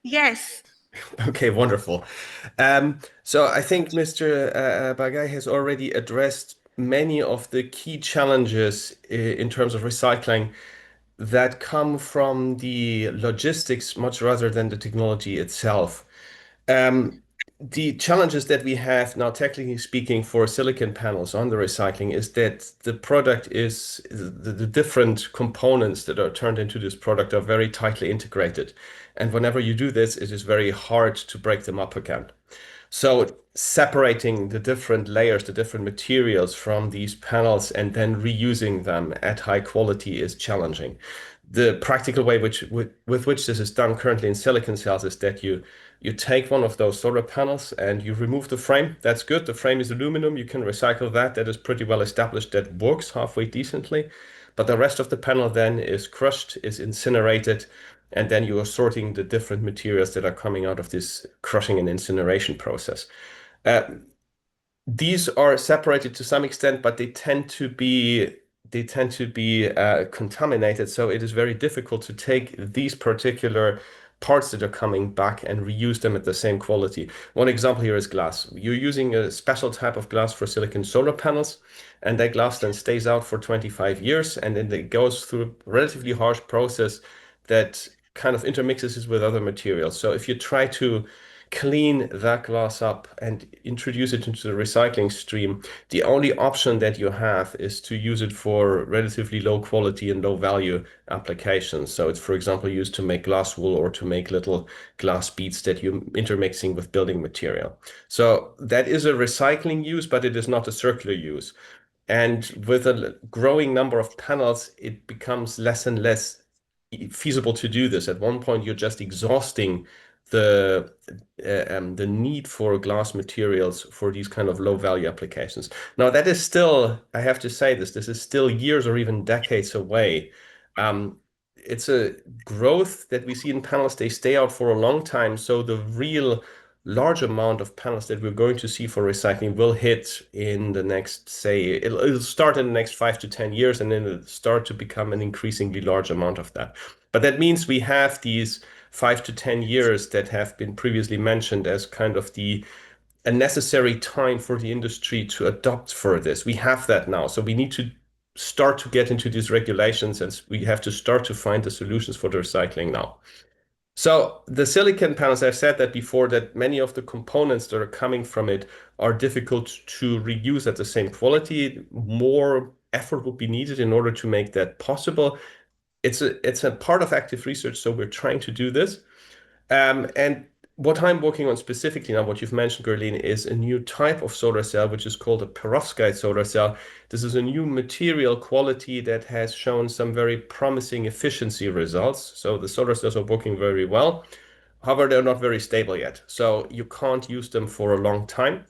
S1: Yes.
S8: Okay, wonderful. So I think Mr. Bagai has already addressed many of the key challenges in terms of recycling that come from the logistics much rather than the technology itself. the challenges that we have now, technically speaking, for silicon panels on the recycling is that the product is the different components that are turned into this product are very tightly integrated. And whenever you do this, it is very hard to break them up again. So separating the different layers, the different materials from these panels and then reusing them at high quality is challenging. The practical way with which this is done currently in silicon cells is that you take one of those solar panels and you remove the frame. That's good. The frame is aluminum. You can recycle that. That is pretty well established. That works halfway decently. But the rest of the panel then is crushed, is incinerated, and then you are sorting the different materials that are coming out of this crushing and incineration process. Uh, these are separated to some extent, but they tend to be contaminated. So it is very difficult to take these particular parts that are coming back and reuse them at the same quality. One example here is glass. You're using a special type of glass for silicon solar panels, and that glass then stays out for 25 years, and then it goes through a relatively harsh process that kind of intermixes with other materials. So if you try to clean that glass up and introduce it into the recycling stream, the only option that you have is to use it for relatively low quality and low value applications. So it's, for example, used to make glass wool or to make little glass beads that you're intermixing with building material. So that is a recycling use, but it is not a circular use. And with a growing number of panels, it becomes less and less feasible to do this. At one point, you're just exhausting the the need for glass materials for these kind of low value applications. Now, that is still, I have to say this is still years or even decades away. It's a growth that we see in panels. They stay out for a long time. So the real large amount of panels that we're going to see for recycling will hit in the next, say, it'll start in the next 5 to 10 years, and then it'll start to become an increasingly large amount of that. But that means we have these 5 to 10 years that have been previously mentioned as kind of a necessary time for the industry to adopt for this. We have that now. So we need to start to get into these regulations, and we have to start to find the solutions for the recycling now. So the silicon panels, I've said that before, that many of the components that are coming from it are difficult to reuse at the same quality. More effort would be needed in order to make that possible. It's a part of active research, so we're trying to do this. And what I'm working on specifically now, what you've mentioned, Gerline, is a new type of solar cell, which is called a perovskite solar cell. This is a new material quality that has shown some very promising efficiency results. So the solar cells are working very well. However, they're not very stable yet. So you can't use them for a long time.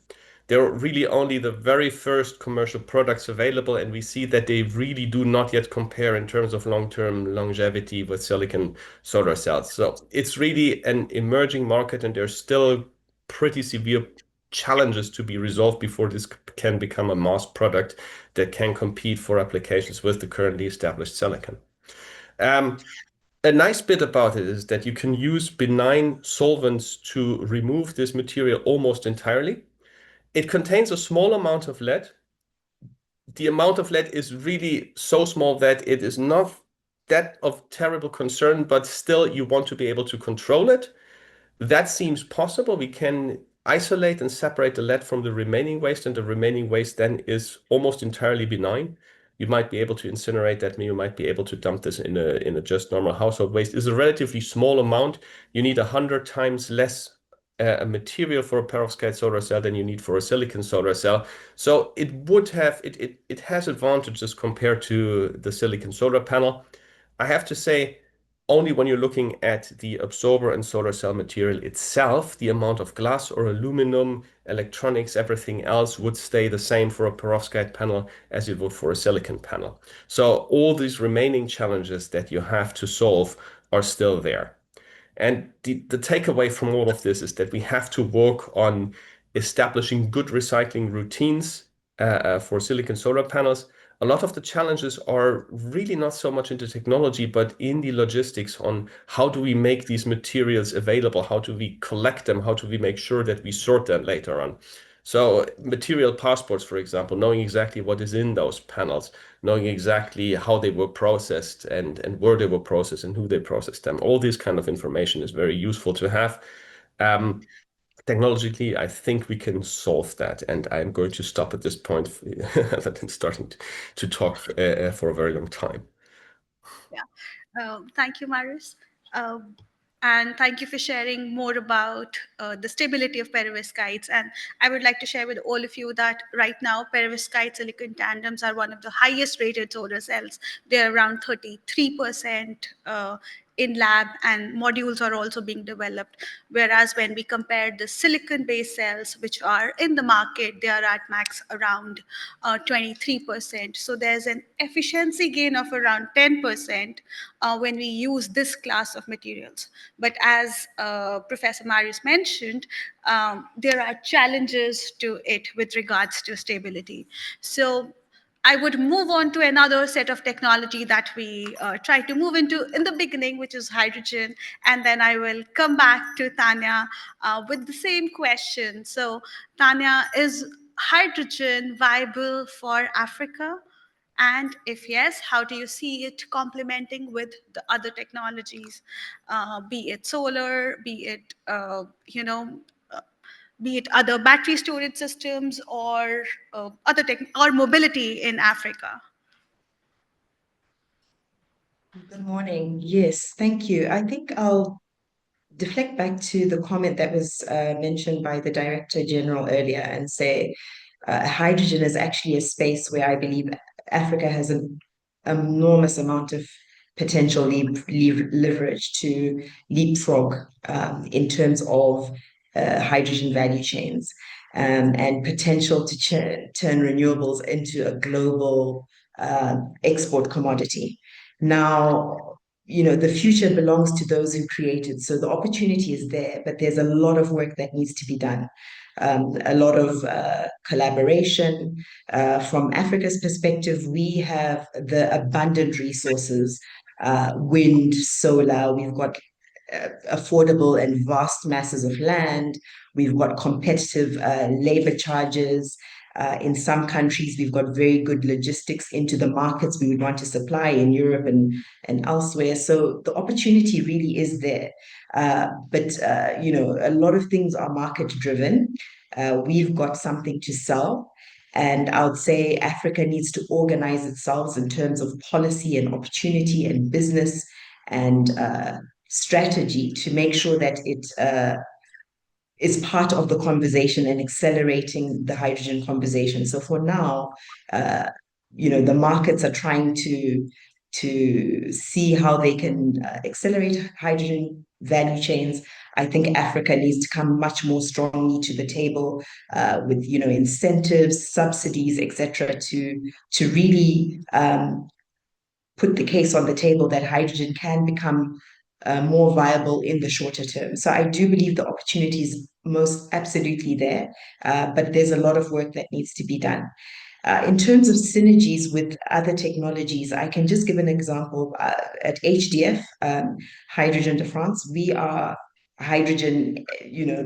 S8: They're really only the very first commercial products available, and we see that they really do not yet compare in terms of long-term longevity with silicon solar cells. So it's really an emerging market, and there's still pretty severe challenges to be resolved before this can become a mass product that can compete for applications with the currently established silicon. A nice bit about it is that you can use benign solvents to remove this material almost entirely. It contains a small amount of lead. The amount of lead is really so small that it is not that of terrible concern, but still you want to be able to control it. That seems possible. We can isolate and separate the lead from the remaining waste, and the remaining waste then is almost entirely benign. You might be able to incinerate that, you might be able to dump this in a just normal household waste. It's a relatively small amount. You need 100 times less a material for a perovskite solar cell than you need for a silicon solar cell. So it has advantages compared to the silicon solar panel. I have to say, only when you're looking at the absorber and solar cell material itself, the amount of glass or aluminum, electronics, everything else would stay the same for a perovskite panel as it would for a silicon panel. So all these remaining challenges that you have to solve are still there. And the takeaway from all of this is that we have to work on establishing good recycling routines for silicon solar panels. A lot of the challenges are really not so much in the technology, but in the logistics on how do we make these materials available? How do we collect them? How do we make sure that we sort them later on? So material passports, for example, knowing exactly what is in those panels, knowing exactly how they were processed and where they were processed and who they processed them. All this kind of information is very useful to have. technologically, I think we can solve that. And I'm going to stop at this point rather than starting to talk for a very long time.
S1: Yeah. Thank you, Marius. And thank you for sharing more about the stability of perovskites. And I would like to share with all of you that right now, perovskite silicon tandems are one of the highest rated solar cells. They're around 33% in lab, and modules are also being developed. Whereas when we compare the silicon-based cells, which are in the market, they are at max around 23%. So there's an efficiency gain of around 10% when we use this class of materials. But as Professor Marius mentioned, there are challenges to it with regards to stability. So I would move on to another set of technology that we try to move into in the beginning, which is hydrogen. And then I will come back to Tanya with the same question. So, Tanya, is hydrogen viable for Africa? And if yes, how do you see it complementing with the other technologies, be it solar, be it, uh, be it other battery storage systems or other tech or mobility in Africa?
S6: Good morning. Yes, thank you. I think I'll deflect back to the comment that was mentioned by the Director General earlier and say hydrogen is actually a space where I believe Africa has an enormous amount of potential leverage to leapfrog in terms of hydrogen value chains and potential to turn renewables into a global export commodity. Now, the future belongs to those who create it. So the opportunity is there, but there's a lot of work that needs to be done. A lot of collaboration. From Africa's perspective, we have the abundant resources, wind, solar, we've got affordable and vast masses of land. We've got competitive labor charges. In some countries, we've got very good logistics into the markets we would want to supply in Europe and elsewhere. So the opportunity really is there. But a lot of things are market driven. We've got something to sell. And I would say Africa needs to organize itself in terms of policy and opportunity and business and strategy to make sure that it is part of the conversation and accelerating the hydrogen conversation. So for now, the markets are trying to see how they can accelerate hydrogen value chains. I think Africa needs to come much more strongly to the table with incentives, subsidies, etc., to really put the case on the table that hydrogen can become more viable in the shorter term. So I do believe the opportunity is most absolutely there, but there's a lot of work that needs to be done. In terms of synergies with other technologies, I can just give an example. At HDF, Hydrogen de France, we are hydrogen,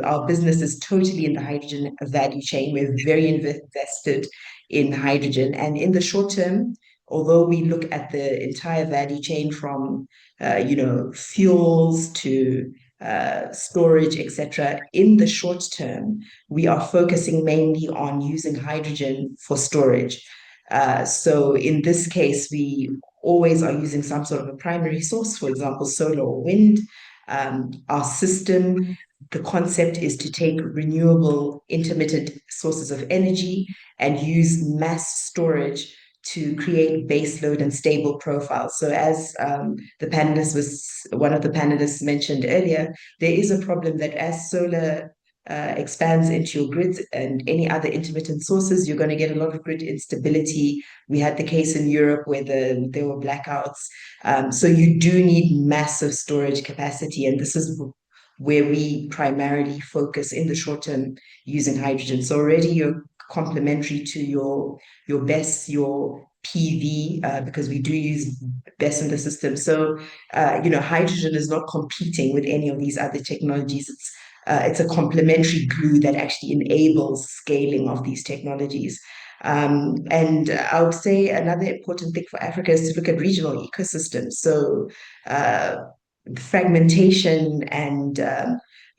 S6: our business is totally in the hydrogen value chain. We're very invested in hydrogen. And in the short term, although we look at the entire value chain from, fuels to storage, etc., in the short term, we are focusing mainly on using hydrogen for storage. So in this case, we always are using some sort of a primary source, for example, solar or wind. Our system, the concept is to take renewable intermittent sources of energy and use mass storage to create baseload and stable profiles. So as one of the panelists mentioned earlier, there is a problem that as solar expands into your grids and any other intermittent sources, you're going to get a lot of grid instability. We had the case in Europe where there were blackouts. So you do need massive storage capacity, and this is where we primarily focus in the short term using hydrogen. So already you're complementary to your BESS, your PV, because we do use BESS in the system. So, hydrogen is not competing with any of these other technologies. It's a complementary glue that actually enables scaling of these technologies. And I would say another important thing for Africa is to look at regional ecosystems. So fragmentation and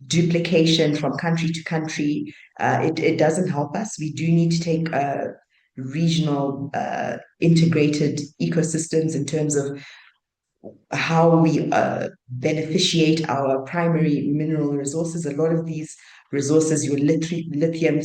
S6: duplication from country to country. It doesn't help us. We do need to take regional integrated ecosystems in terms of how we beneficiate our primary mineral resources. A lot of these resources, your lithium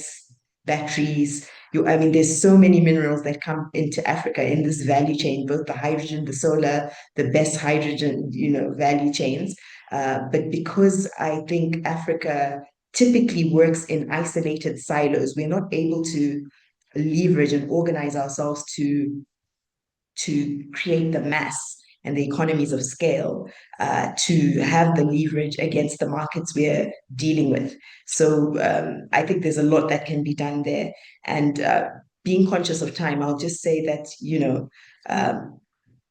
S6: batteries, I mean, there's so many minerals that come into Africa in this value chain, both the hydrogen, the solar, the best hydrogen, value chains. But because I think Africa typically works in isolated silos, we're not able to leverage and organize ourselves to create the mass and the economies of scale to have the leverage against the markets we're dealing with. So I think there's a lot that can be done there. And being conscious of time, I'll just say that,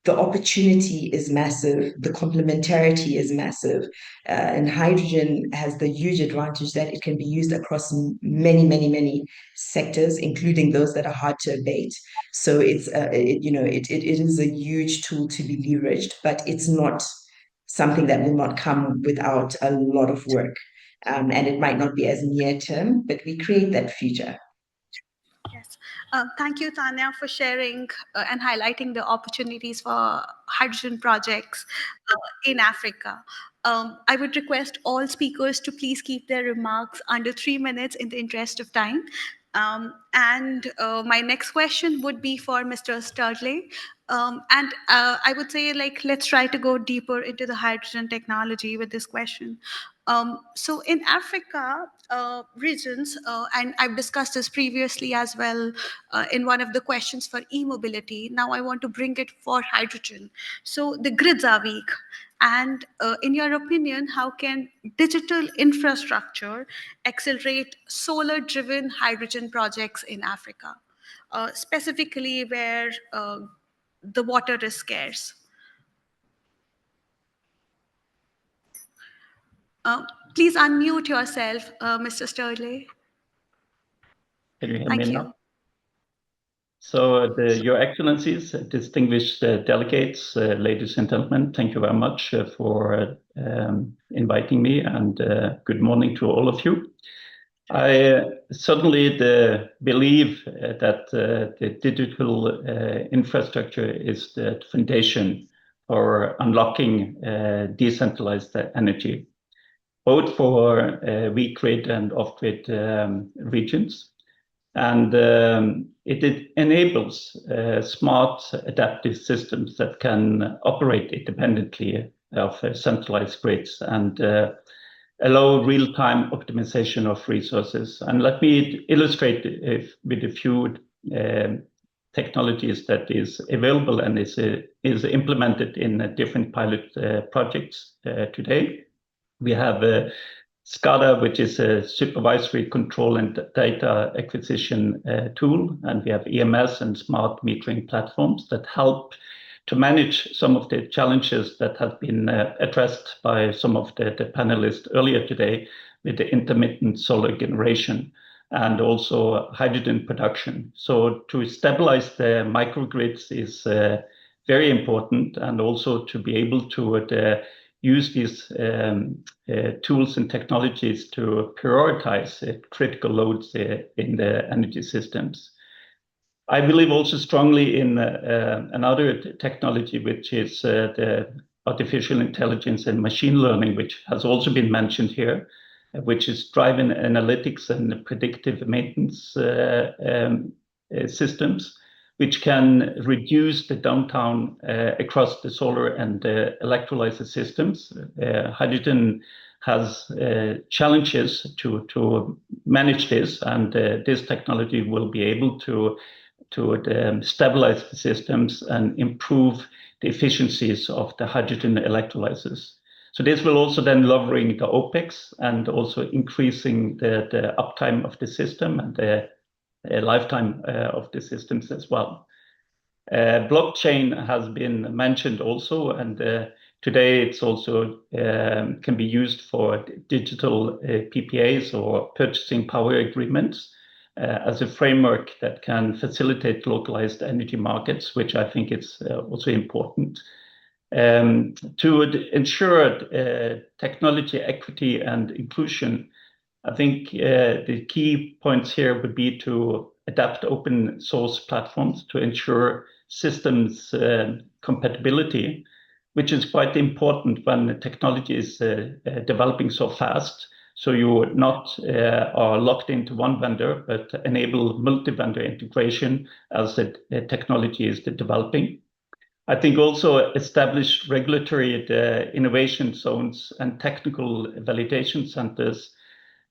S6: the opportunity is massive, the complementarity is massive, and hydrogen has the huge advantage that it can be used across many, many, many sectors, including those that are hard to abate. So it is a huge tool to be leveraged, but it's not something that will not come without a lot of work. And it might not be as near term, but we create that future.
S1: Yes. Thank you, Tanya, for sharing and highlighting the opportunities for hydrogen projects in Africa. I would request all speakers to please keep their remarks under 3 minutes in the interest of time. And my next question would be for Mr. Sturley. And I would say, let's try to go deeper into the hydrogen technology with this question. So in Africa regions, and I've discussed this previously as well in one of the questions for e-mobility, now I want to bring it for hydrogen. So the grids are weak. And in your opinion, how can digital infrastructure accelerate solar-driven hydrogen projects in Africa, specifically where the water is scarce? Please unmute yourself, Mr. Sturley.
S7: Can you hear
S1: Thank
S7: me
S1: you.
S7: now? So, Your Excellencies, distinguished delegates, ladies and gentlemen, thank you very much for inviting me, and good morning to all of you. I certainly believe that the digital infrastructure is the foundation for unlocking decentralized energy, both for weak grid and off-grid regions. And it enables smart adaptive systems that can operate independently of centralized grids and allow real-time optimization of resources. And let me illustrate with a few technologies that is available and is implemented in different pilot projects today. We have SCADA, which is a supervisory control and data acquisition tool, and we have EMS and smart metering platforms that help to manage some of the challenges that have been addressed by some of the panelists earlier today with the intermittent solar generation and also hydrogen production. So to stabilize the microgrids is very important, and also to be able to use these tools and technologies to prioritize critical loads in the energy systems. I believe also strongly in another technology, which is the artificial intelligence and machine learning, which has also been mentioned here, which is driving analytics and predictive maintenance systems, which can reduce the downtime across the solar and electrolyzer systems. Hydrogen has challenges to manage this, and this technology will be able to stabilize the systems and improve the efficiencies of the hydrogen electrolyzers. So this will also then lowering the OPEX and also increasing the uptime of the system and the lifetime of the systems as well. Blockchain has been mentioned also, and today it's also can be used for digital PPAs or purchasing power agreements as a framework that can facilitate localized energy markets, which I think is also important. To ensure technology equity and inclusion, I think the key points here would be to adapt open source platforms to ensure systems compatibility, which is quite important when the technology is developing so fast. So you not are locked into one vendor, but enable multi-vendor integration as the technology is developing. I think also establish regulatory innovation zones and technical validation centers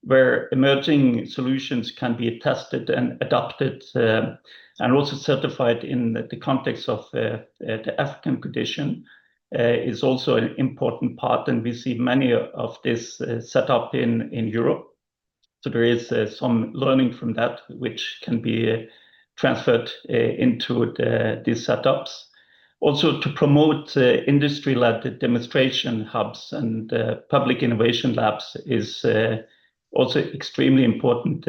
S7: where emerging solutions can be tested and adopted and also certified in the context of the African condition is also an important part. And we see many of this set up in Europe. So there is some learning from that, which can be transferred into these setups. Also to promote industry-led demonstration hubs and public innovation labs is also extremely important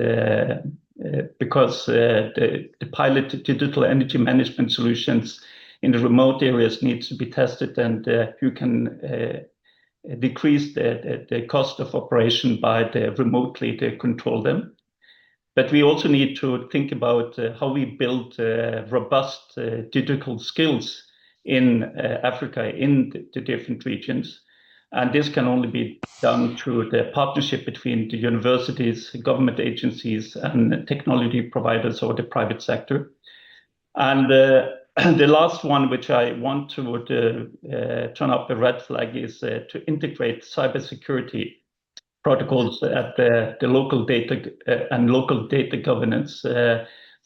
S7: because the pilot digital energy management solutions in the remote areas needs to be tested, and you can decrease the cost of operation by the remotely to control them. But we also need to think about how we build robust digital skills in Africa, in the different regions. And this can only be done through the partnership between the universities, government agencies, and technology providers or the private sector. And the last one, which I want to turn up a red flag, is to integrate cybersecurity protocols at the local data and local data governance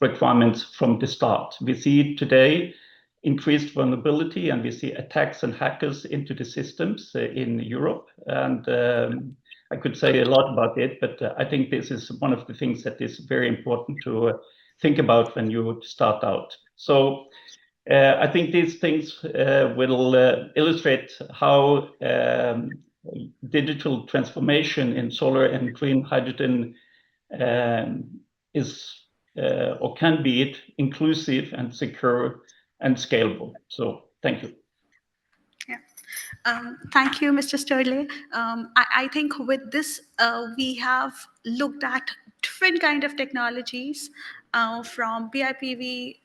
S7: requirements from the start. We see today increased vulnerability, and we see attacks and hackers into the systems in Europe. And I could say a lot about it, but I think this is one of the things that is very important to think about when you start out. So I think these things will illustrate how digital transformation in solar and green hydrogen is or can be inclusive and secure and scalable. So thank you.
S1: Yeah. Thank you, Mr. Sterling. I think with this, we have looked at different kind of technologies from BIPV,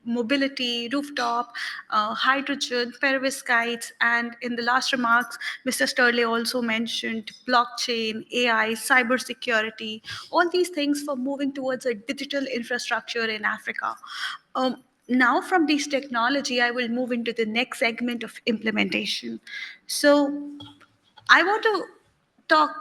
S1: mobility, rooftop, hydrogen, perovskites, and in the last remarks, Mr. Sterling also mentioned blockchain, AI, cybersecurity, all these things for moving towards a digital infrastructure in Africa. Now from this technology, I will move into the next segment of implementation. So I want to talk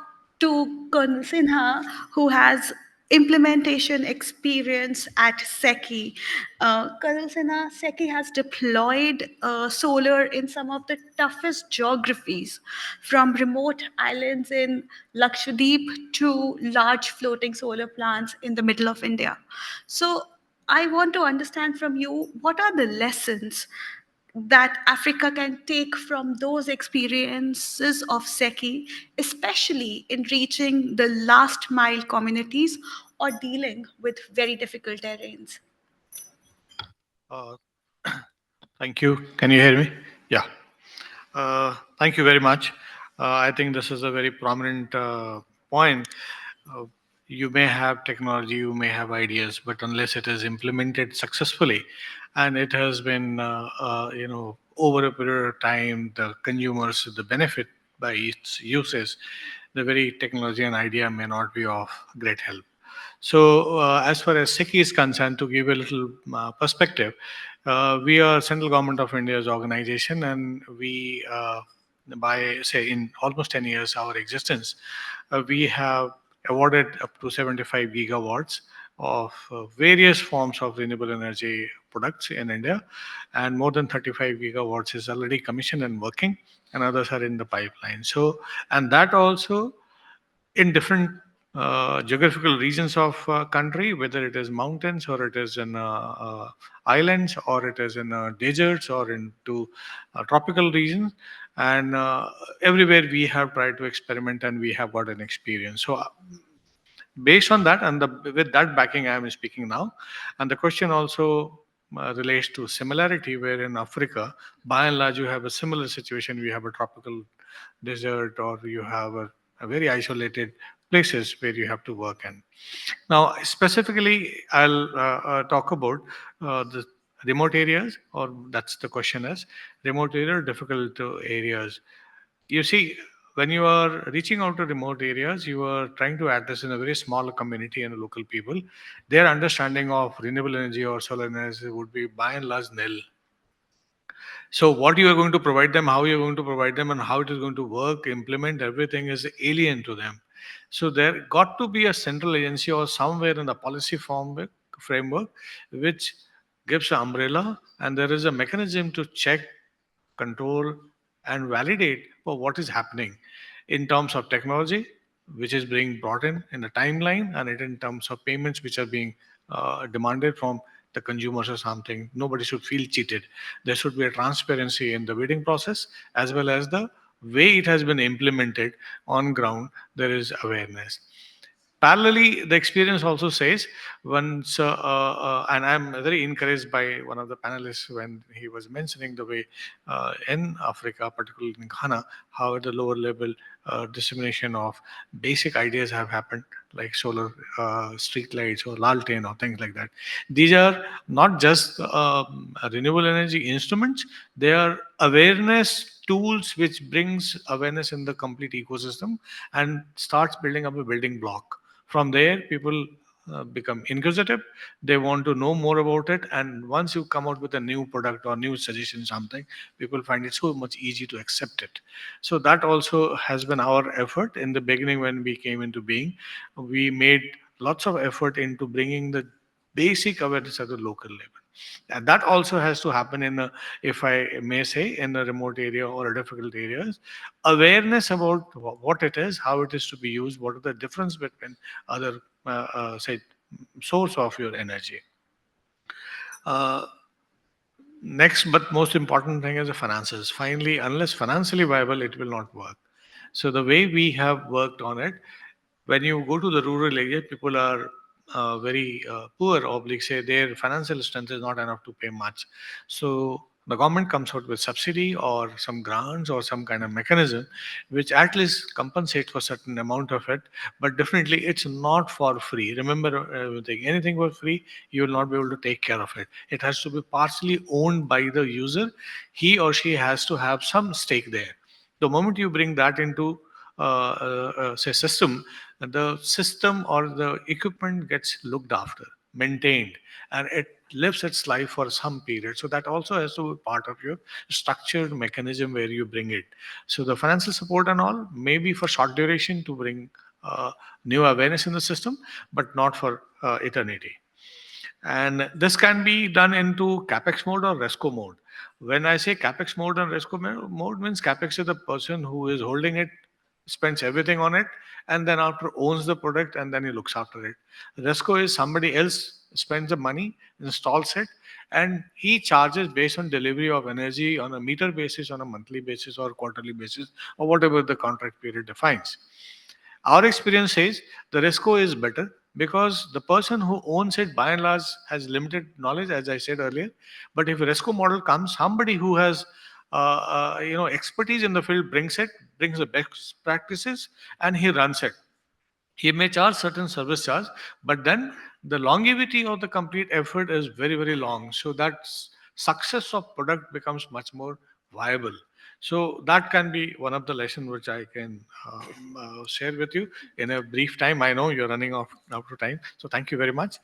S1: to Colonel Sinha, who has implementation experience at SECI. Colonel Sinha, SECI has deployed solar in some of the toughest geographies, from remote islands in Lakshadweep to large floating solar plants in the middle of India. So I want to understand from you, what are the lessons that Africa can take from those experiences of SECI, especially in reaching the last mile communities or dealing with very difficult terrains?
S10: Uh, Thank you. Can you hear me? Yeah. Thank you very much. I think this is a very prominent point. Uh, you may have technology, you may have ideas, but unless it is implemented successfully, and it has been, over a period of time, the consumers, the benefit by its uses, the very technology and idea may not be of great help. So, as far as SECI is concerned, to give a little perspective, we are Central Government of India's organization, and we, by say in almost 10 years our existence, we have awarded up to 75 gigawatts of various forms of renewable energy products in India, and more than 35 gigawatts is already commissioned and working, and others are in the pipeline. So, and that also in different geographical regions of country, whether it is mountains or it is in islands or it is in deserts or into tropical regions, and everywhere we have tried to experiment and we have got an experience. So based on that and with that backing, I am speaking now. And the question also relates to similarity, where in Africa, by and large, you have a similar situation. We have a tropical desert, or you have a very isolated places where you have to work in. Now, specifically, I'll talk about the remote areas, or that's the question is remote area, difficult areas. You see, when you are reaching out to remote areas, you are trying to address in a very small community and local people. Their understanding of renewable energy or solar energy would be by and large nil. So what you are going to provide them, how you are going to provide them, and how it is going to work, implement, everything is alien to them. So there got to be a central agency or somewhere in the policy framework which gives an umbrella, and there is a mechanism to check, control, and validate for what is happening in terms of technology, which is being brought in a timeline, and it in terms of payments which are being demanded from the consumers or something. Nobody should feel cheated. There should be a transparency in the bidding process as well as the way it has been implemented on ground. There is awareness. Parallelly, the experience also says once, and I'm very encouraged by one of the panelists when he was mentioning the way in Africa, particularly in Ghana, how at the lower level dissemination of basic ideas have happened, like solar street lights or laltain or things like that. These are not just renewable energy instruments; they are awareness tools which brings awareness in the complete ecosystem and starts building up a building block. From there, people become inquisitive. They want to know more about it. And once you come out with a new product or new suggestion, something, people find it so much easy to accept it. So that also has been our effort in the beginning when we came into being. We made lots of effort into bringing the basic awareness at the local level. And that also has to happen in a, if I may say, in a remote area or a difficult areas. Awareness about what it is, how it is to be used, what are the difference between other, say, source of your energy. Uh, Next, but most important thing is the finances. Finally, unless financially viable, it will not work. So the way we have worked on it, when you go to the rural area, people are very poor, oblique say their financial strength is not enough to pay much. So the government comes out with subsidy or some grants or some kind of mechanism which at least compensates for certain amount of it, but definitely it's not for free. Remember, anything for free, you will not be able to take care of it. It has to be partially owned by the user. He or she has to have some stake there. The moment you bring that into say system, the system or the equipment gets looked after, maintained, and it lives its life for some period. So that also has to be part of your structured mechanism where you bring it. So the financial support and all may be for short duration to bring new awareness in the system, but not for eternity. And this can be done into capex mode or resco mode. When I say capex mode and resco mode means capex is the person who is holding it, spends everything on it, and then after owns the product and then he looks after it. Resco is somebody else spends the money, installs it, and he charges based on delivery of energy on a meter basis, on a monthly basis, or quarterly basis, or whatever the contract period defines. Our experience says the RESCO is better because the person who owns it by and large has limited knowledge, as I said earlier. But if a RESCO model comes, somebody who has expertise in the field brings it, brings the best practices, and he runs it. He may charge certain service charge, but then the longevity of the complete effort is very, very long. So that success of product becomes much more viable. So that can be one of the lessons which I can share with you in a brief time. I know you're running off out of time, so thank you very much.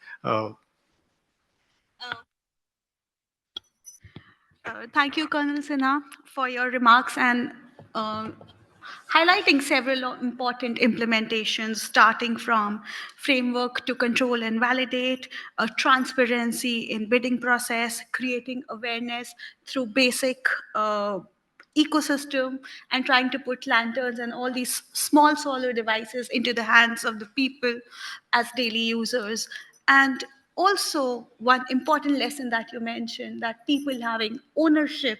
S1: Thank you, Colonel Sinha, for your remarks and uh, highlighting several important implementations, starting from framework to control and validate, transparency in bidding process, creating awareness through basic ecosystem, and trying to put lanterns and all these small solar devices into the hands of the people as daily users. And also, one important lesson that you mentioned, that people having ownership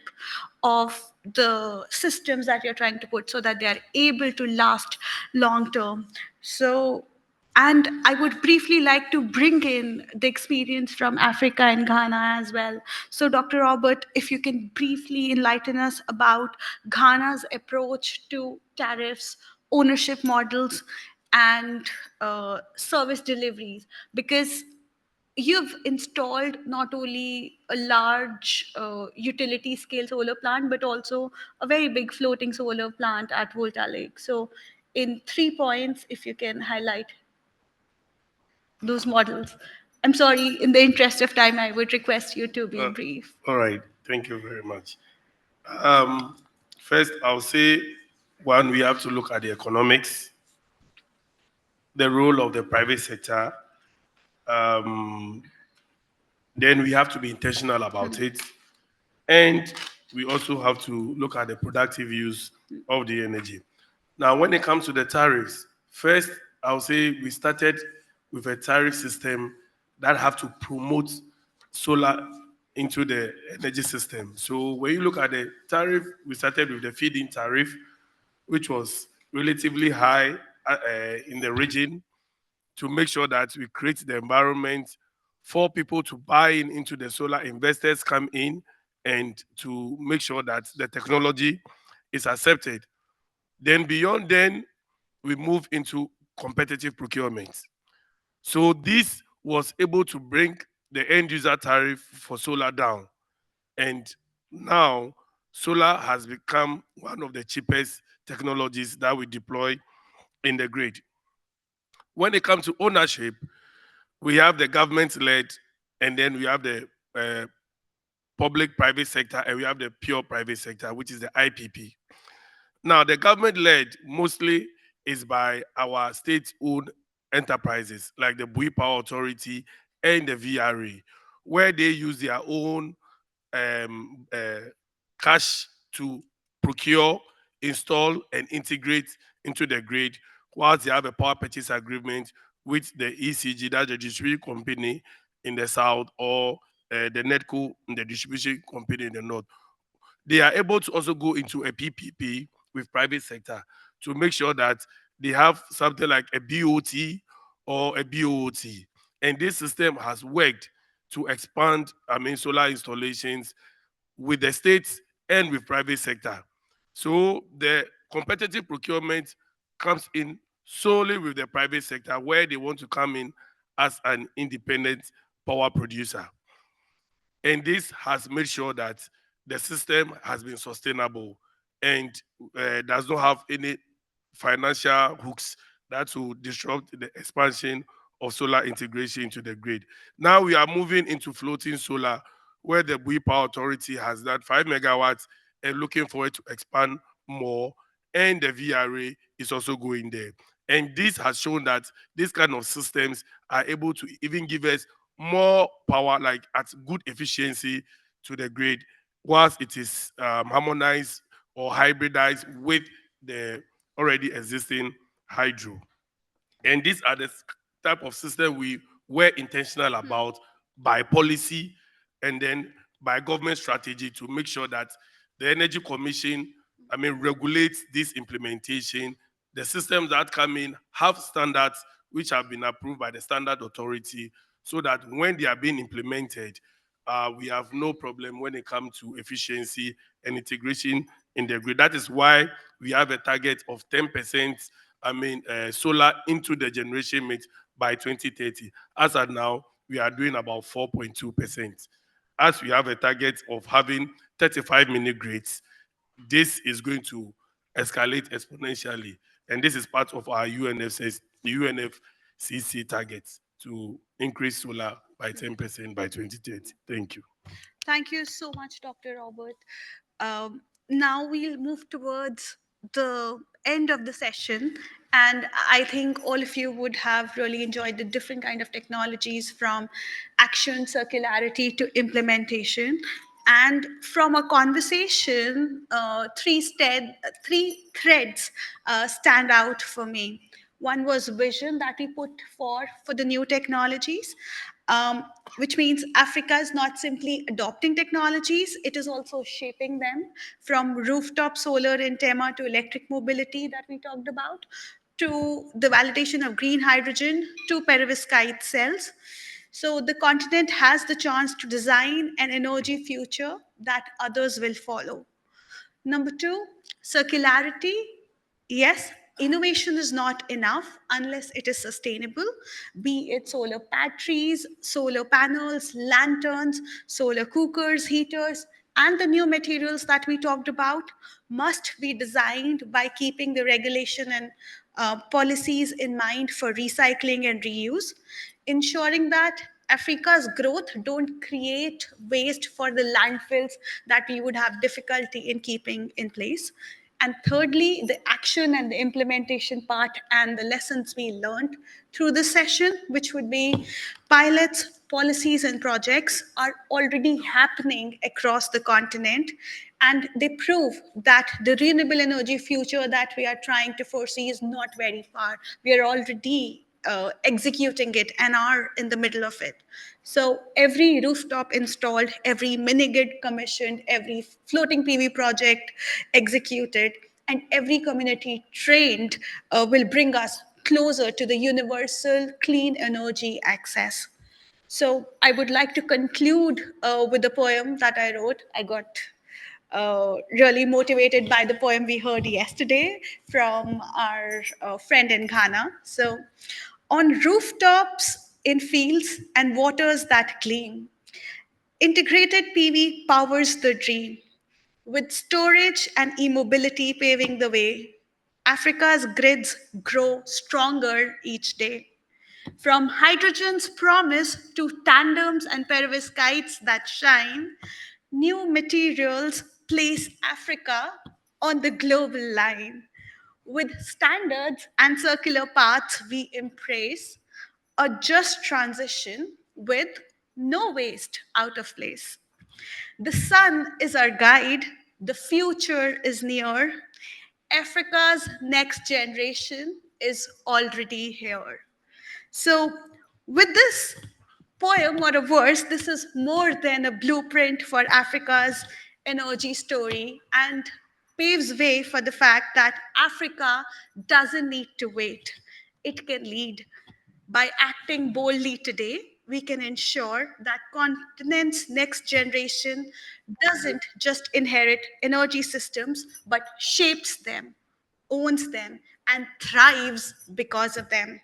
S1: of the systems that you're trying to put so that they are able to last long term. So And I would briefly like to bring in the experience from Africa and Ghana as well. So, Dr. Robert, if you can briefly enlighten us about Ghana's approach to tariffs, ownership models, and service deliveries, because you've installed not only a large utility scale solar plant, but also a very big floating solar plant at Volta Lake. So, in 3 points, if you can highlight those models. I'm sorry, in the interest of time, I would request you to be
S4: Uh,
S1: brief.
S4: all right. Thank you very much. Um, First, I'll say one, we have to look at the economics, the role of the private sector. Um, then we have to be intentional about it. And we also have to look at the productive use of the energy. Now, when it comes to the tariffs, first, I'll say we started with a tariff system that have to promote solar into the energy system. So when you look at the tariff, we started with the feed-in tariff, which was relatively high in the region, to make sure that we create the environment for people to buy into the solar, investors come in, and to make sure that the technology is accepted. Then beyond then, we move into competitive procurement. So this was able to bring the end user tariff for solar down. And now solar has become one of the cheapest technologies that we deploy in the grid. When it comes to ownership, we have the government led, and then we have the public private sector, and we have the pure private sector, which is the IPP. Now, the government led mostly is by our state owned enterprises like the Bui Power Authority and the VRA, where they use their own um, uh, cash to procure, install, and integrate into the grid, whilst they have a power purchase agreement with the ECG, that's the distribution company in the south, or the NETCO, the distribution company in the north. They are able to also go into a PPP with private sector to make sure that they have something like a BOT or a BOOT. And this system has worked to expand, solar installations with the states and with private sector. So the competitive procurement comes in solely with the private sector, where they want to come in as an independent power producer. And this has made sure that the system has been sustainable and does not have any financial hooks that will disrupt the expansion of solar integration into the grid. Now we are moving into floating solar, where the Bui Power Authority has that 5 megawatts and looking for it to expand more. And the VRA is also going there. And this has shown that these kind of systems are able to even give us more power, like at good efficiency to the grid, whilst it is harmonized or hybridized with the already existing hydro. And these are the type of system we were intentional about by policy and then by government strategy to make sure that the Energy Commission, regulates this implementation. The systems that come in have standards which have been approved by the standard authority, so that when they are being implemented, we have no problem when it comes to efficiency and integration in the grid. That is why we have a target of 10% solar into the generation mix by 2030. As of now, we are doing about 4.2%. As we have a target of having 35 mini grids, this is going to escalate exponentially. And this is part of our UNFCC targets to increase solar by 10% by 2030. Thank you.
S1: Thank you so much, Dr. Robert. Now we'll move towards the end of the session, and I think all of you would have really enjoyed the different kind of technologies, from action, circularity to implementation. And from a conversation, three threads stand out for me. One was vision that we put for the new technologies, which means Africa is not simply adopting technologies, it is also shaping them, from rooftop solar in Tema to electric mobility that we talked about, to the validation of green hydrogen to perovskite cells. So the continent has the chance to design an energy future that others will follow. Number two, circularity. Yes, innovation is not enough unless it is sustainable, be it solar batteries, solar panels, lanterns, solar cookers, heaters, and the new materials that we talked about must be designed by keeping the regulation and policies in mind for recycling and reuse, ensuring that Africa's growth don't create waste for the landfills that we would have difficulty in keeping in place. And thirdly, the action and the implementation part and the lessons we learned through this session, which would be pilots, policies, and projects, are already happening across the continent. And they prove that the renewable energy future that we are trying to foresee is not very far. We are already executing it and are in the middle of it. So every rooftop installed, every mini grid commissioned, every floating PV project executed, and every community trained will bring us closer to the universal clean energy access. So I would like to conclude with a poem that I wrote. I got really motivated by the poem we heard yesterday from our friend in Ghana. So, on rooftops, in fields, and waters that gleam, integrated PV powers the dream. With storage and e-mobility paving the way, Africa's grids grow stronger each day. From hydrogen's promise to tandems and perovskites that shine, new materials place Africa on the global line. With standards and circular paths we embrace, a just transition with no waste out of place. The sun is our guide, the future is near. Africa's next generation is already here. So, with this poem or a verse, this is more than a blueprint for Africa's energy story and paves way for the fact that Africa doesn't need to wait. It can lead. By acting boldly today, we can ensure that continent's next generation doesn't just inherit energy systems, but shapes them, owns them, and thrives because of them.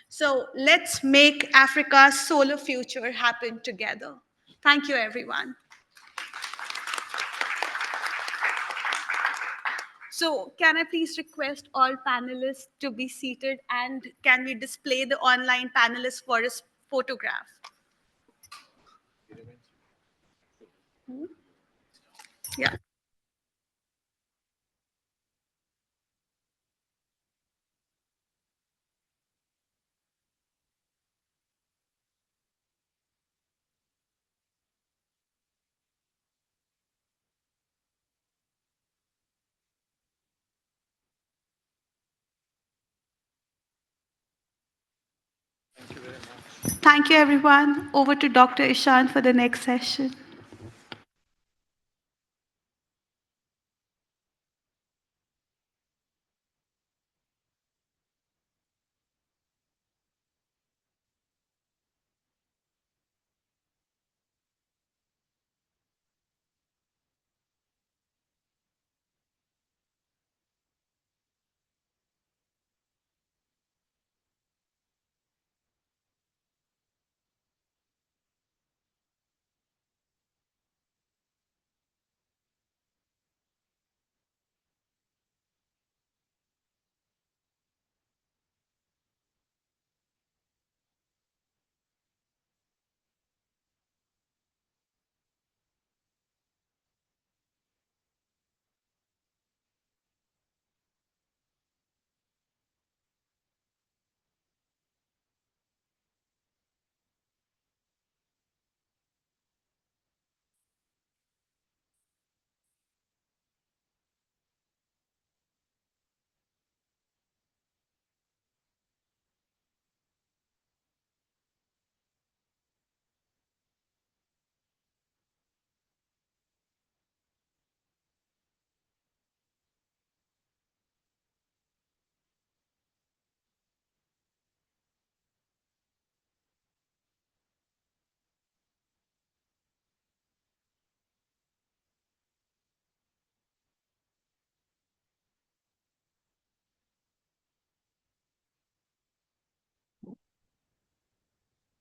S1: So let's make Africa's solar future happen together. Thank you, everyone. So can I please request all panelists to be seated, and can we display the online panelists for a photograph? Hmm? Yeah. Thank you, everyone. Over to Dr. Ishan for the next session.